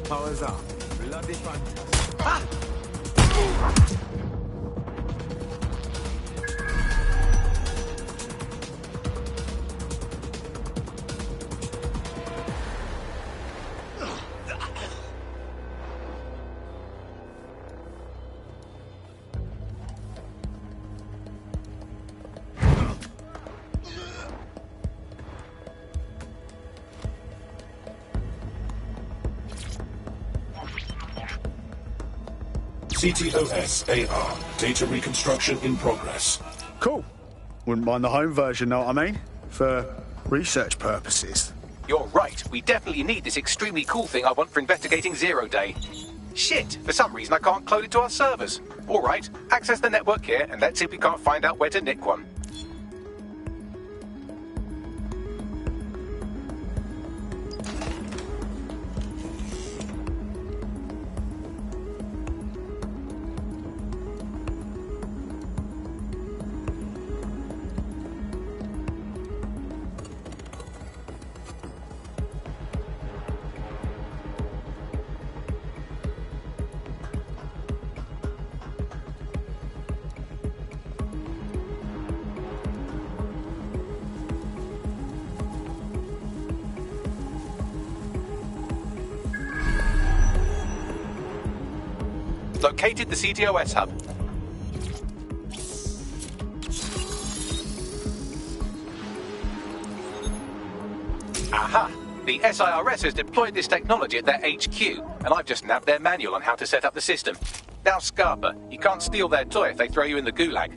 Powers up. Bloody fantastic. Ah! CTOS-AR. Data reconstruction in progress. Cool. Wouldn't mind the home version, know what I mean? For research purposes. You're right. We definitely need this extremely cool thing I want for investigating Zero Day. Shit! For some reason I can't clone it to our servers. All right, access the network here, and let's see if we can't find out where to nick one. Located the CTOS hub. Aha! The SIRS has deployed this technology at their HQ, and I've just nabbed their manual on how to set up the system. Now, Scarpa, you can't steal their toy if they throw you in the gulag.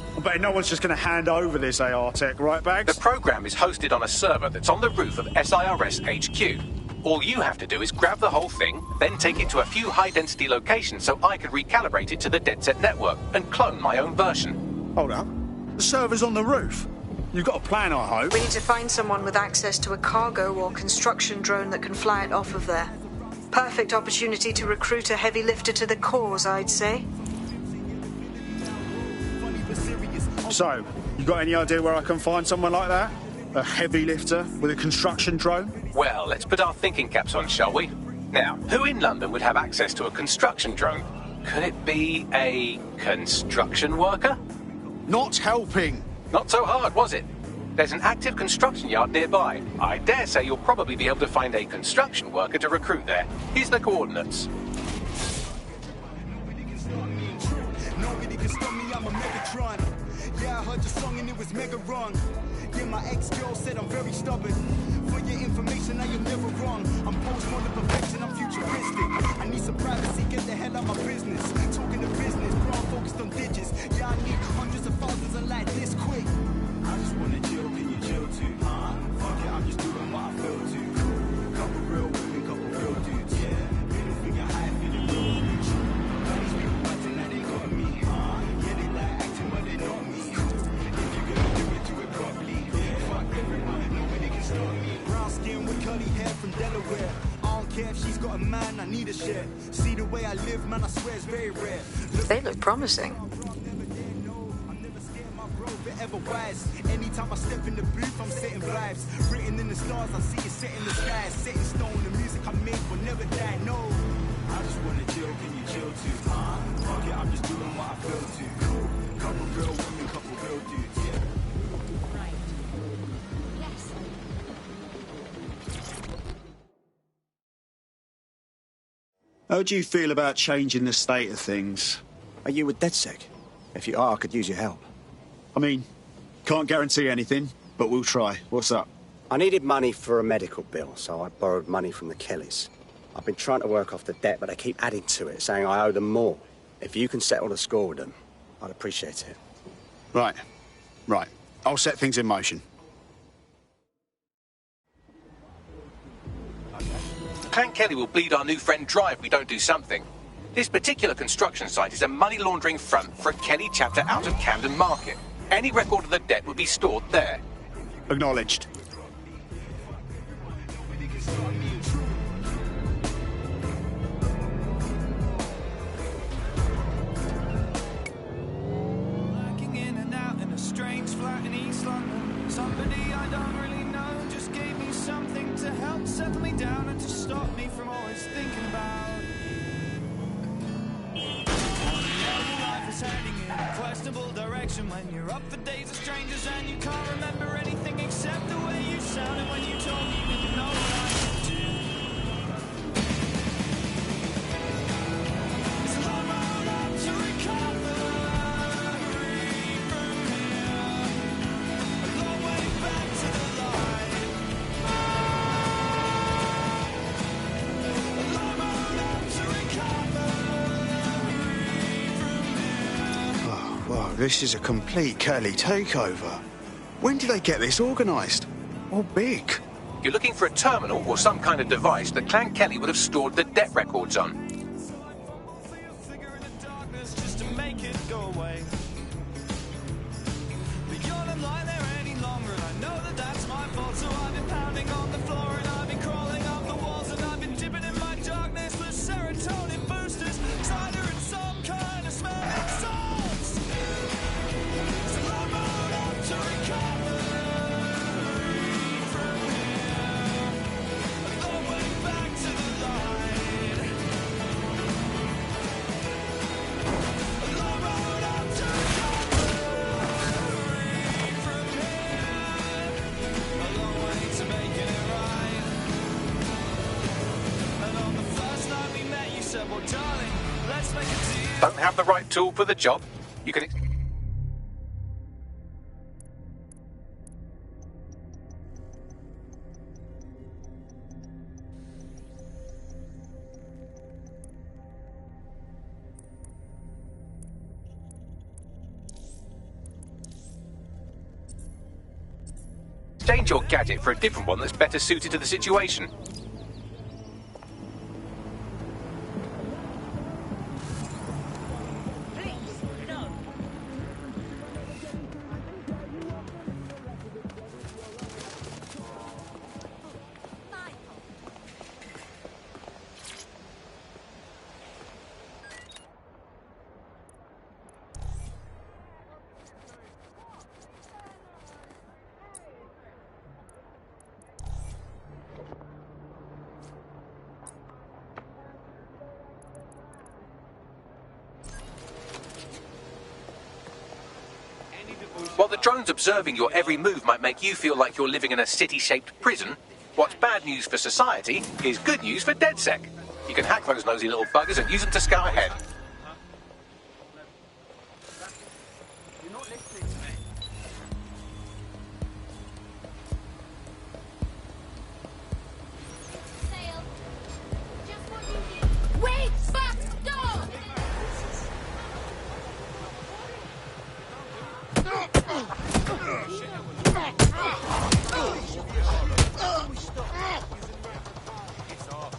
I bet no one's just going to hand over this AR tech, right, Bags? The program is hosted on a server that's on the roof of SIRS HQ. All you have to do is grab the whole thing, then take it to a few high-density locations so I can recalibrate it to the DedSec network and clone my own version. Hold up. The server's on the roof. You've got a plan, I hope. We need to find someone with access to a cargo or construction drone that can fly it off of there. Perfect opportunity to recruit a heavy lifter to the cause, I'd say. So, you got any idea where I can find someone like that? A heavy lifter with a construction drone? Well, let's put our thinking caps on, shall we? Now, who in London would have access to a construction drone? Could it be a construction worker? Not helping. Not so hard, was it? There's an active construction yard nearby. I dare say you'll probably be able to find a construction worker to recruit there. Here's the coordinates. Nobody can stop me, I'm a Megatron. Yeah, I heard your song and it was mega wrong. Yeah, my ex-girl said I'm very stubborn. For your information, I am never wrong. I'm postmodern perfection, I'm futuristic. I need some privacy, get the hell out my business. Talking to business, bro, I'm focused on digits. Yeah, I need hundreds of thousands of like this quick. I just wanna chill, can you chill too? Fuck it, I'm just doing what I feel to. Couple real women, couple real dudes, yeah. Middle finger high, feeling real rich. All these people acting like they got me, yeah, they like acting but they know me. If you're gonna do it properly. Yeah, fuck everyone, nobody can stop me. Brown skin with curly hair from Delaware. I don't care if she's got a man, I need a share. See the way I live, man, I swear it's very rare. They look promising. Ever wise. Anytime I step in the booth, I'm setting vibes. Written in the stars, I see it set in the sky. Set in stone, the music I make will never die. No, I just wanna chill. Can you chill too? Fuck it, I'm just doing what I feel to. Couple real women, couple real dudes. Yeah. Right. Yes. How do you feel about changing the state of things? Are you with DedSec? If you are, I could use your help. I mean, can't guarantee anything, but we'll try. What's up? I needed money for a medical bill, so I borrowed money from the Kellys. I've been trying to work off the debt, but they keep adding to it, saying I owe them more. If you can settle the score with them, I'd appreciate it. Right. I'll set things in motion. Clan Kelly will bleed our new friend dry if we don't do something. This particular construction site is a money laundering front for a Kelly chapter out of Camden Market. Any record of the debt would be stored there. Acknowledged. Strange flat in East London. Somebody I don't really know just gave me something to help settle me down and to stop me from always thinking about life is heading in a questionable direction when you're up for days of strangers and you can't remember anything except the way you sounded when you told me you didn't know what I should do. It's a long road up to recover. This is a complete Kelly takeover. When did they get this organised? Or big? You're looking for a terminal or some kind of device that Clan Kelly would have stored the debt records on. Just to make it go away. But you're not lying there any longer, and I know that that's my fault. So I've been pounding on the floor, and I've been crawling up the walls, and I've been dipping in my darkness with serotonin boosters, cider and some kind of smelling salts. It's a long road up to recovery from here, a long way back to the light. A long road up to recovery from here, a long way to making it right. And on the first night we met, you said, well, darling, let's make a deal. Don't have the right tool for the job? You can... Exchange your gadget for a different one that's better suited to the situation. While the drones observing your every move might make you feel like you're living in a city-shaped prison, what's bad news for society is good news for DedSec. You can hack those nosy little buggers and use them to scout ahead. Wait! Back! Stop!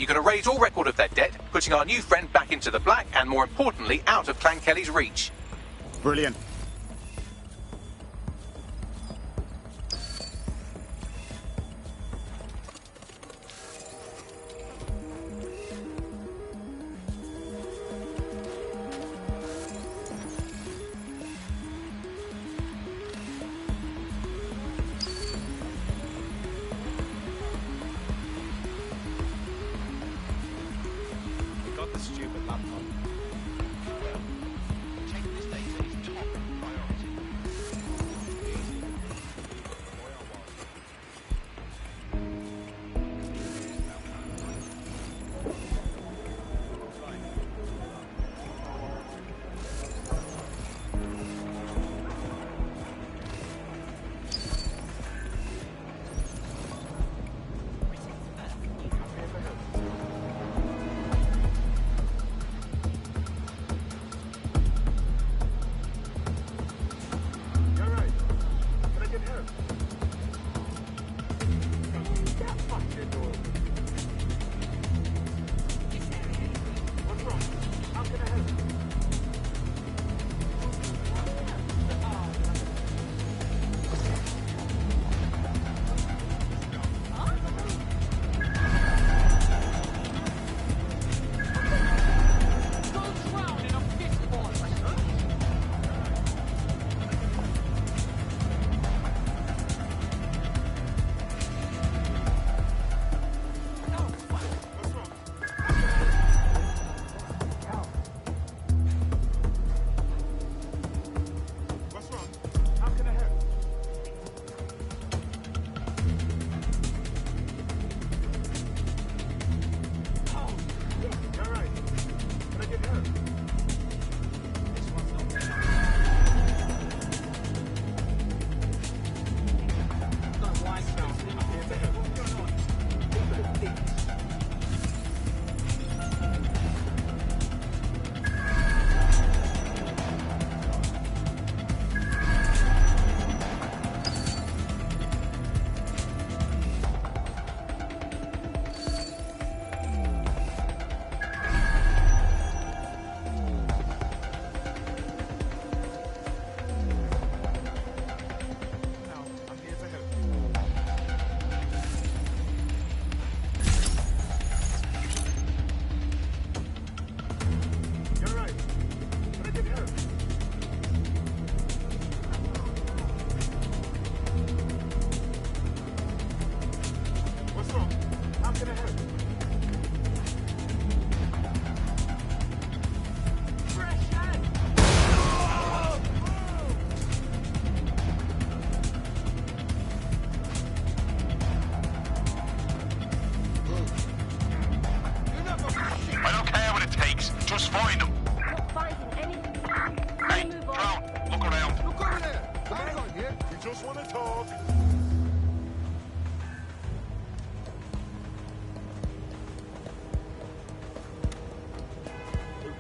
You can erase all record of their debt, putting our new friend back into the black and, more importantly, out of Clan Kelly's reach. Brilliant. Got the stupid laptop.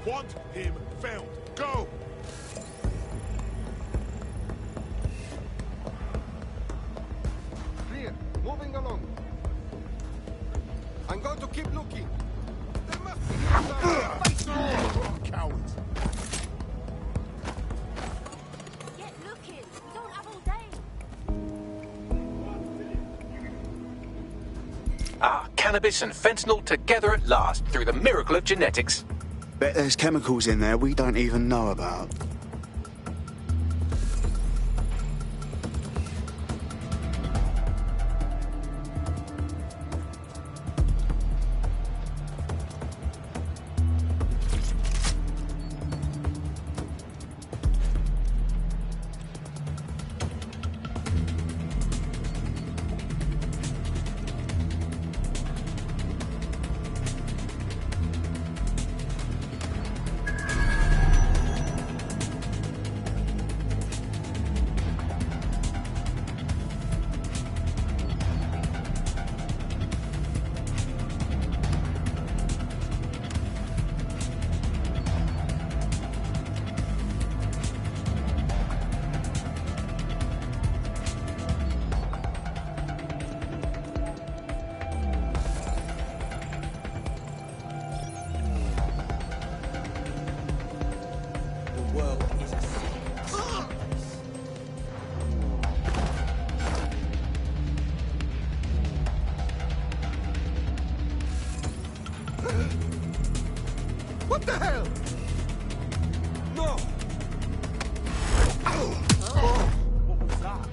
Want him found. Go! Clear. Moving along. I'm going to keep looking. There must be some... Cowards. Get looking. We don't have all day. Ah, cannabis and fentanyl together at last through the miracle of genetics. Bet there's chemicals in there we don't even know about. the hell? No! What was that?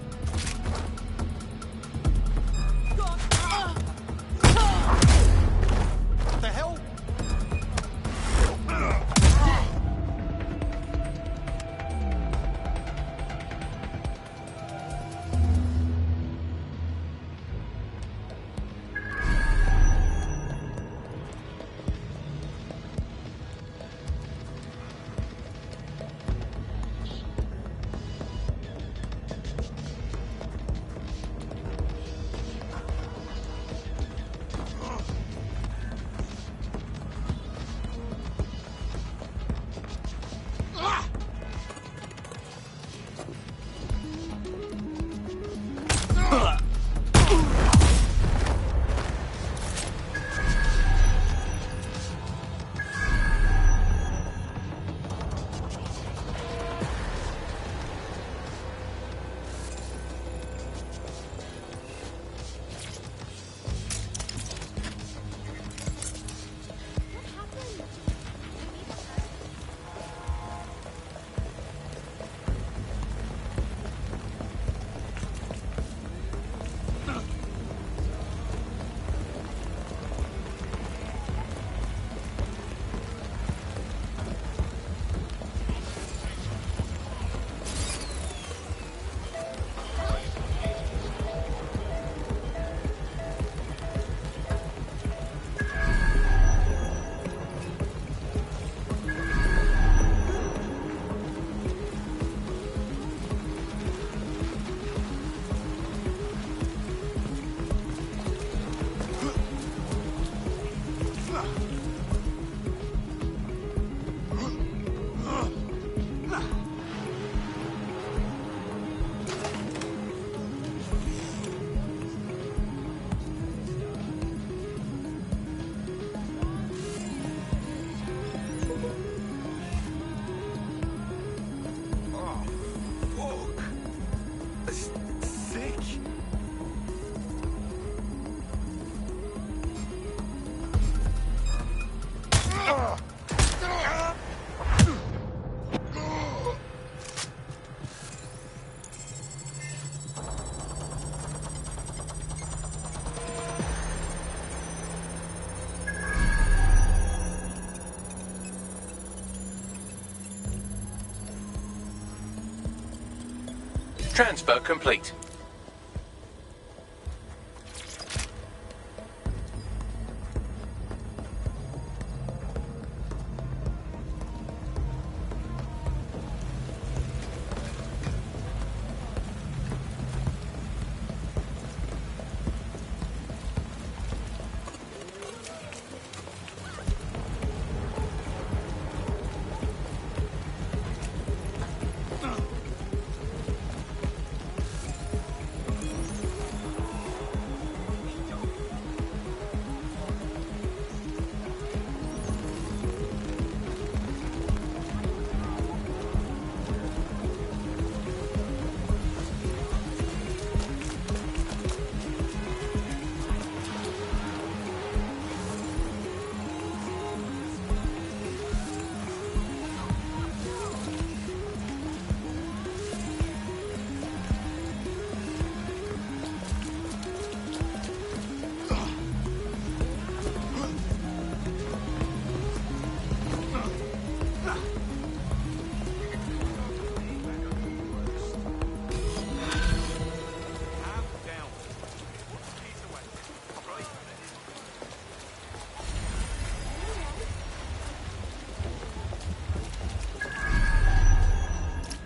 What the hell? Transfer complete.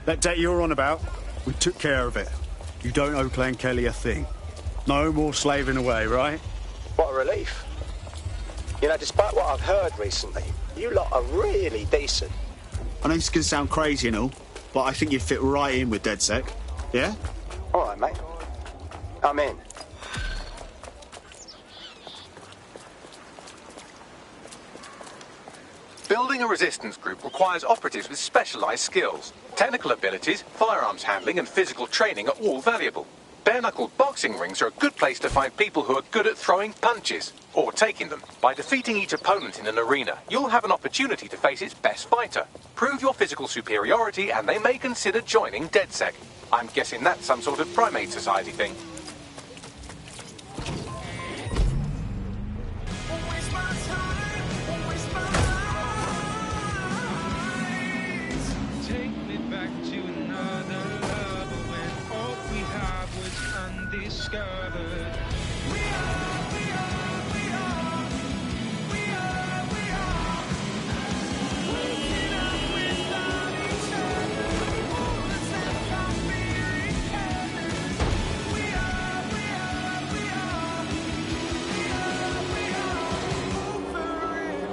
That debt you're on about, we took care of it. You don't owe Clan Kelly a thing. No more slaving away, right? What a relief. You know, despite what I've heard recently, you lot are really decent. I know this is going to sound crazy and all, but I think you fit right in with DedSec. Yeah? All right, mate. I'm in. Building a resistance group requires operatives with specialized skills. Technical abilities, firearms handling, and physical training are all valuable. Bare-knuckle boxing rings are a good place to find people who are good at throwing punches, or taking them. By defeating each opponent in an arena, you'll have an opportunity to face its best fighter. Prove your physical superiority, and they may consider joining DedSec. I'm guessing that's some sort of primate society thing. Take me back to another lover when all we had was undiscovered. We are, we are, we are. We are, we are. Waking up without each other. Wars and coffee colors. We are, we are, we are. We are, we are. Over it.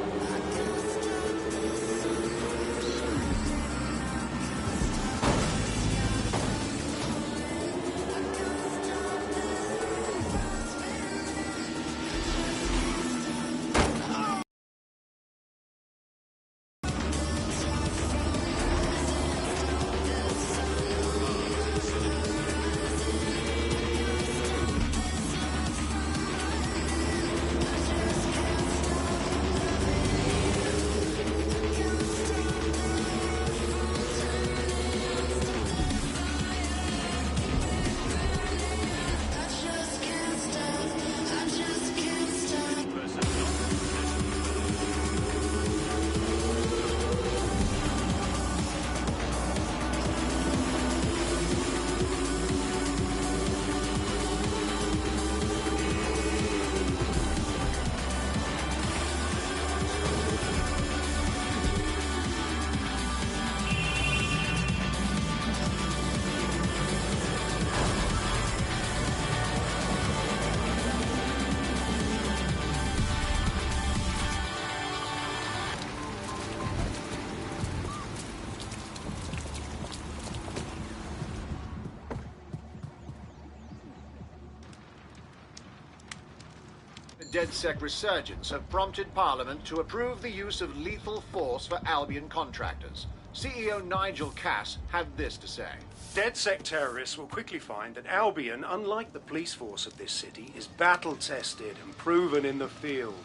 DedSec resurgence have prompted Parliament to approve the use of lethal force for Albion contractors. CEO Nigel Cass had this to say. DedSec terrorists will quickly find that Albion, unlike the police force of this city, is battle-tested and proven in the field.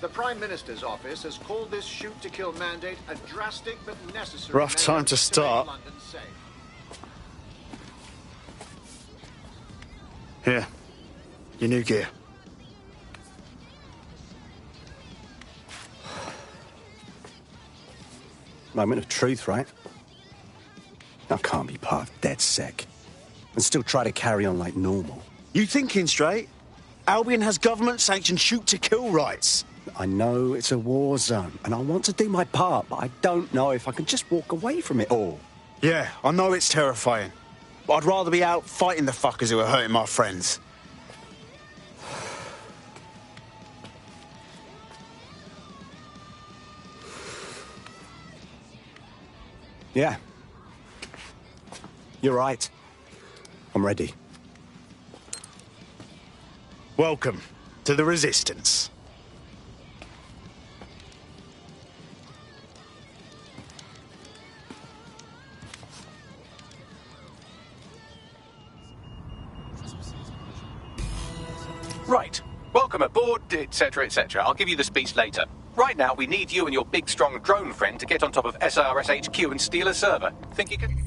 The Prime Minister's office has called this shoot-to-kill mandate a drastic but necessary Rough measure time to start. make London safe. Here. Your new gear. Moment of truth, right? I can't be part of DedSec and still try to carry on like normal. You thinking straight? Albion has government-sanctioned shoot-to-kill rights. I know it's a war zone, and I want to do my part, but I don't know if I can just walk away from it all. Yeah, I know it's terrifying. But I'd rather be out fighting the fuckers who are hurting my friends. Yeah. You're right. I'm ready. Welcome to the Resistance. Right. Welcome aboard, etc., etc. I'll give you the speech later. Right now, we need you and your big, strong drone friend to get on top of SRS HQ and steal a server. Think you can?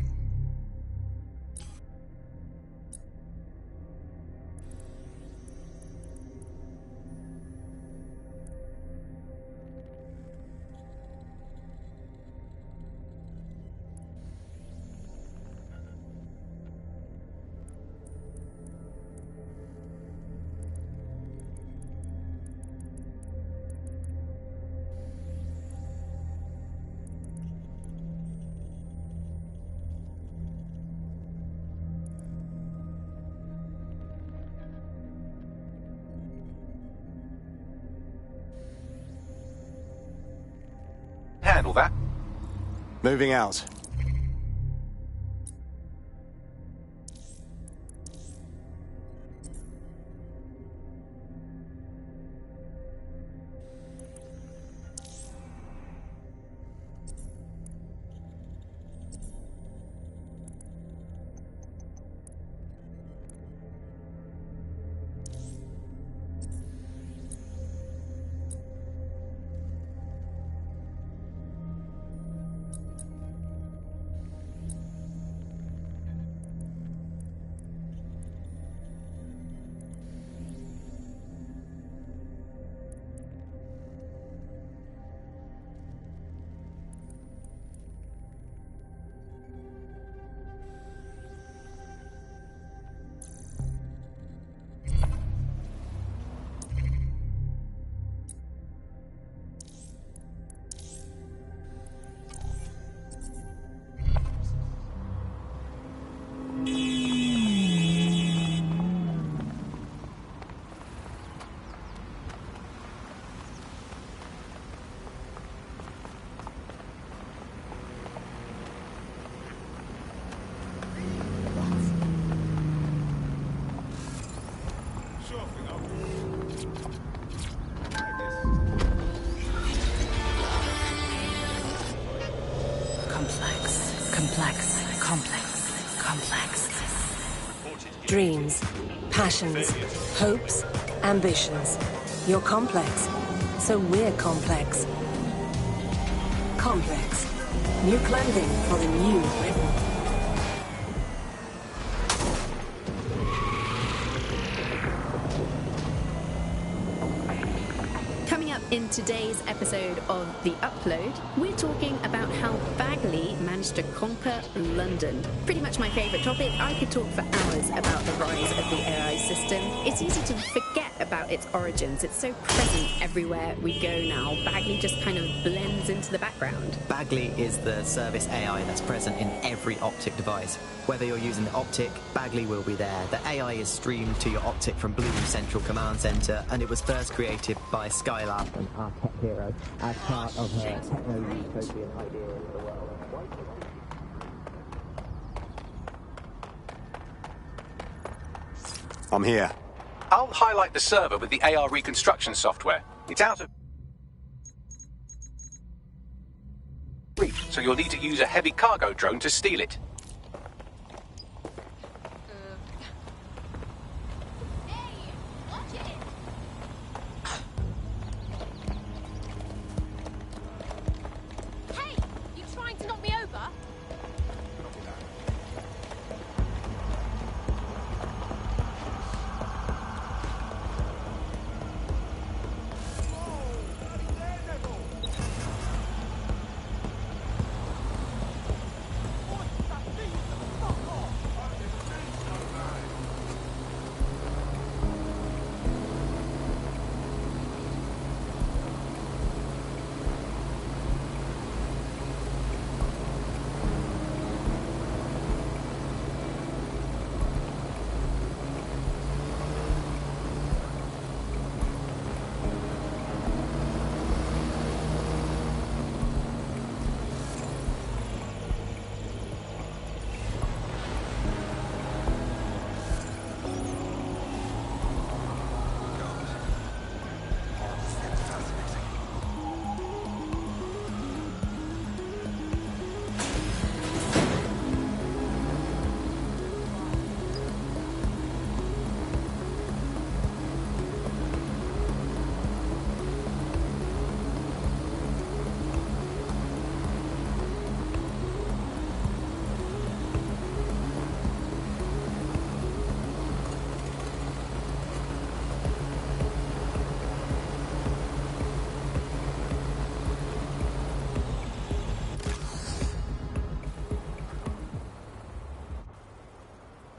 Handle that. Moving out. dreams, passions, hopes, ambitions. You're complex, so we're complex. Complex. New clothing for the new Britain. Coming up in today's episode of The Upload, we're talking about how Bagley managed to conquer London. Pretty much my favourite topic. I could talk for hours about the rise of the AI system. It's easy to forget about its origins. It's so present everywhere we go now. Bagley just kind of blends into the background. Bagley is the service AI that's present in every Optic device. Whether you're using the Optic, Bagley will be there. The AI is streamed to your Optic from Bloom Central Command Center, and it was first created by Skylab, and our tech hero, as part of her techno-utopian idea of the world. I'm here. I'll highlight the server with the AR reconstruction software. It's out of reach, so you'll need to use a heavy cargo drone to steal it. Hey, you trying to knock me over?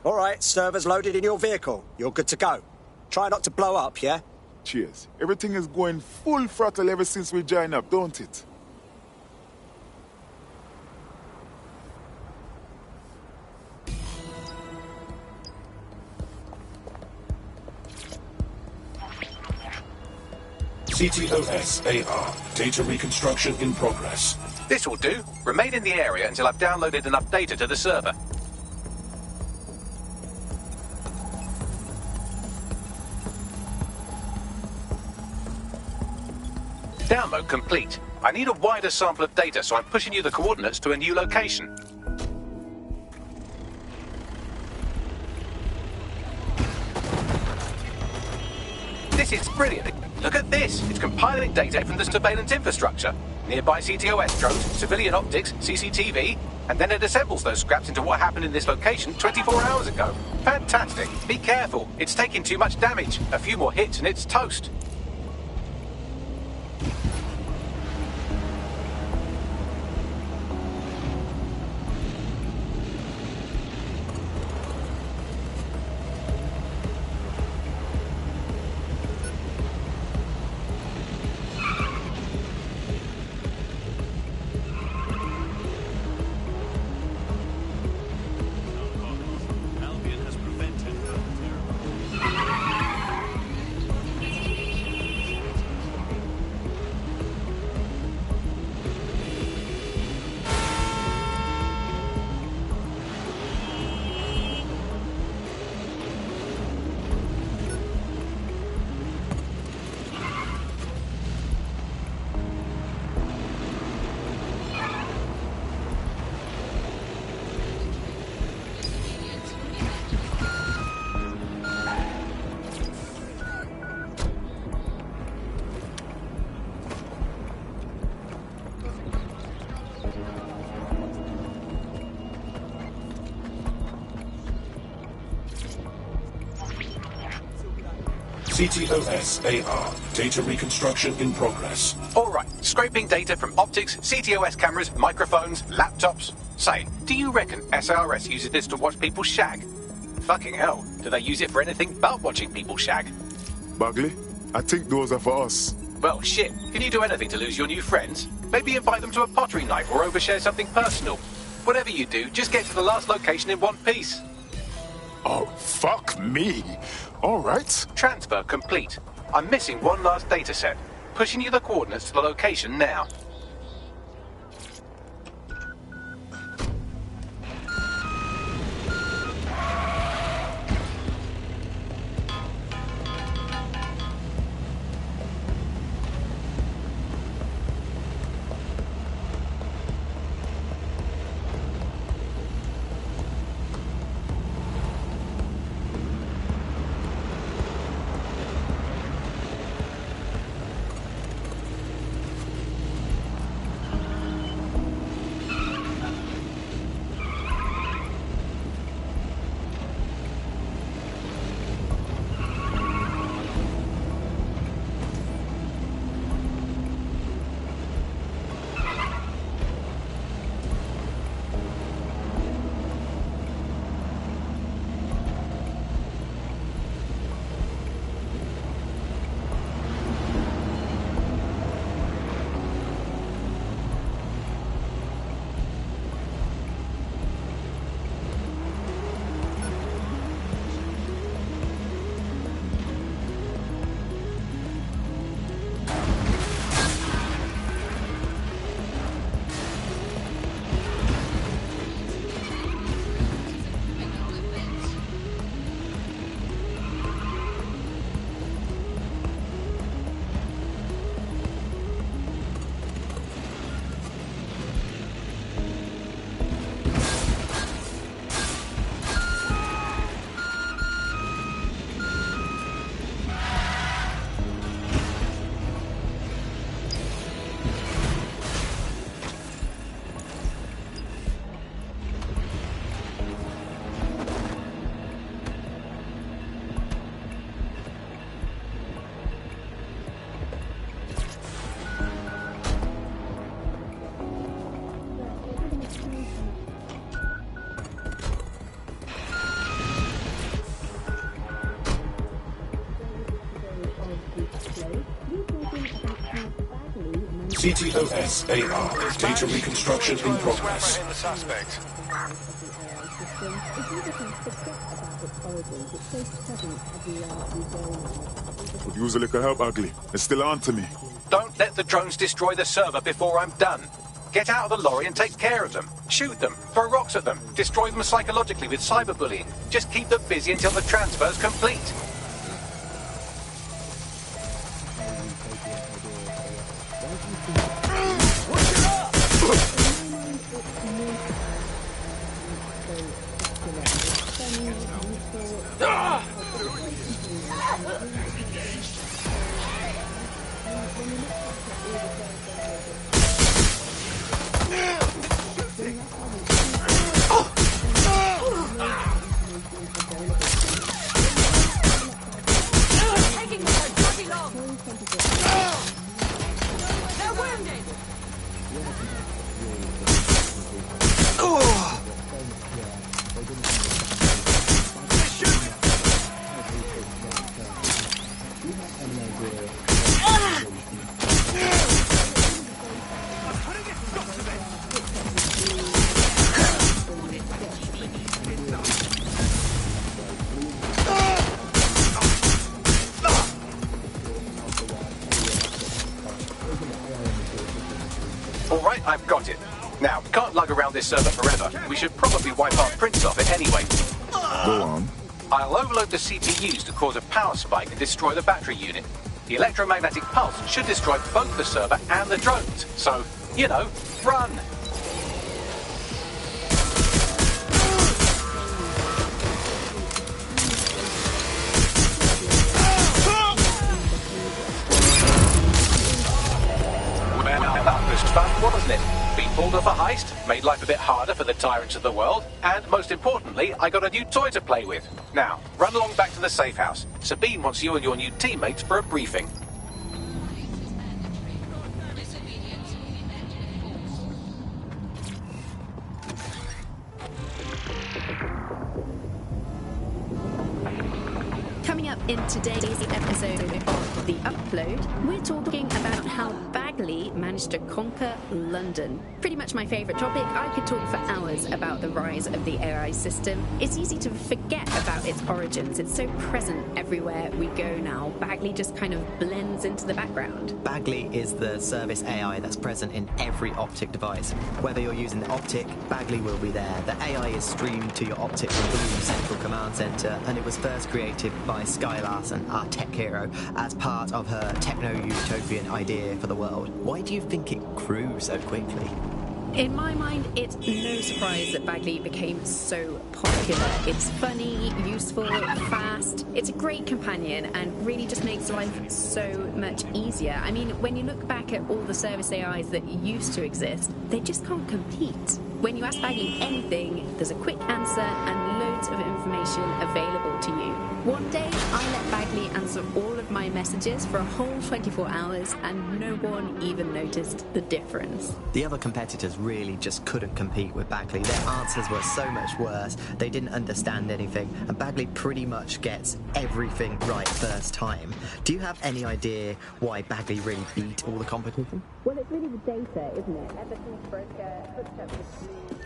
All right, servers loaded in your vehicle. You're good to go. Try not to blow up, yeah? Cheers. Everything is going full throttle ever since we joined up, don't it? CTOS AR. Data reconstruction in progress. This will do. Remain in the area until I've downloaded enough data to the server. Download complete. I need a wider sample of data, so I'm pushing you the coordinates to a new location. This is brilliant. Look at this. It's compiling data from the surveillance infrastructure. Nearby CTOS drones, civilian optics, CCTV, and then it assembles those scraps into what happened in this location 24 hours ago. Fantastic. Be careful. It's taking too much damage. A few more hits and it's toast. CTOS AR. Data reconstruction in progress. Alright, scraping data from optics, CTOS cameras, microphones, laptops. Say, do you reckon SRS uses this to watch people shag? Fucking hell, do they use it for anything but watching people shag? Bagley, I think those are for us. Well, shit, can you do anything to lose your new friends? Maybe invite them to a pottery night or overshare something personal. Whatever you do, just get to the last location in one piece. Oh, fuck me. All right. Transfer complete. I'm missing one last data set. Pushing you the coordinates to the location now. CTOS AR. Data reconstruction in progress. In the suspect. Could use a little help, Ugly. It's still on to me. Don't let the drones destroy the server before I'm done. Get out of the lorry and take care of them. Shoot them, throw rocks at them, destroy them psychologically with cyberbullying. Just keep them busy until the transfer's complete. Alright, I've got it. Now, we can't lug around this server forever. We should probably wipe our prints off it anyway. Go on. I'll overload the CPUs to cause a power spike and destroy the battery unit. The electromagnetic pulse should destroy both the server and the drones. So, you know, run! Well, that was fun, wasn't it? We pulled off a heist, made life a bit harder for the tyrants of the world, and most importantly, I got a new toy to play with. Now, run along back to the safe house. Sabine wants you and your new teammates for a briefing. Coming up in today's episode of The Upload, we're talking about how Bagley managed to conquer London. Pretty much my favourite topic. I could talk for hours about the rise of the AI system. It's easy to forget about its origins. It's so present everywhere we go now. Bagley just kind of blends into the background. Bagley is the service AI that's present in every optic device. Whether you're using the optic, Bagley will be there. The AI is streamed to your optic from Bloom Central Command Center, and it was first created by Sky Larson, our tech hero, as part of her techno-utopian idea for the world. Why do you think it grew so quickly? In my mind, it's no surprise that Bagley became so popular. It's funny, useful, fast. It's a great companion and really just makes life so much easier. I mean, when you look back at all the service AIs that used to exist, they just can't compete. When you ask Bagley anything, there's a quick answer and loads of information available to you. One day, I let Bagley answer all of my messages for a whole 24 hours, and no one even noticed the difference. The other competitors really just couldn't compete with Bagley. Their answers were so much worse, they didn't understand anything, and Bagley pretty much gets everything right first time. Do you have any idea why Bagley really beat all the competition? Well, it's really the data, isn't it? Everything's broker, hooked up with Bloom.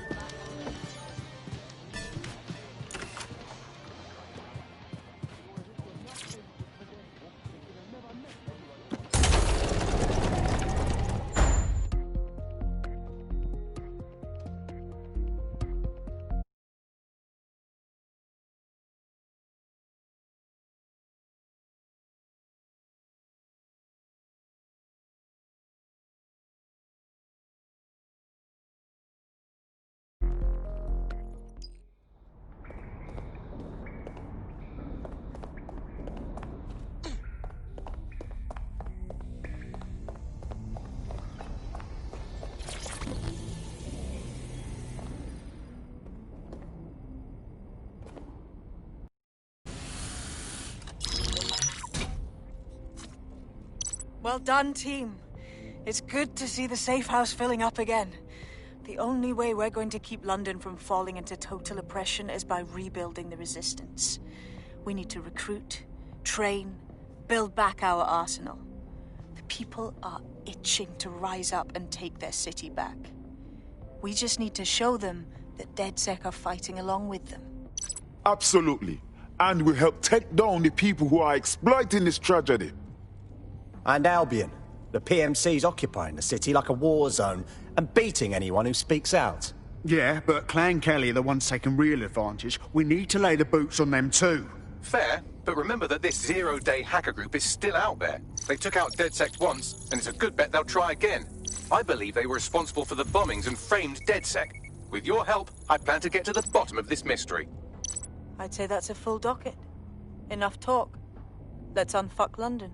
Well done, team. It's good to see the safe house filling up again. The only way we're going to keep London from falling into total oppression is by rebuilding the resistance. We need to recruit, train, build back our arsenal. The people are itching to rise up and take their city back. We just need to show them that DedSec are fighting along with them. Absolutely. And we help take down the people who are exploiting this tragedy. And Albion. The PMC's occupying the city like a war zone and beating anyone who speaks out. Yeah, but Clan Kelly are the ones taking real advantage. We need to lay the boots on them too. Fair, but remember that this zero-day hacker group is still out there. They took out DedSec once, and it's a good bet they'll try again. I believe they were responsible for the bombings and framed DedSec. With your help, I plan to get to the bottom of this mystery. I'd say that's a full docket. Enough talk. Let's unfuck London.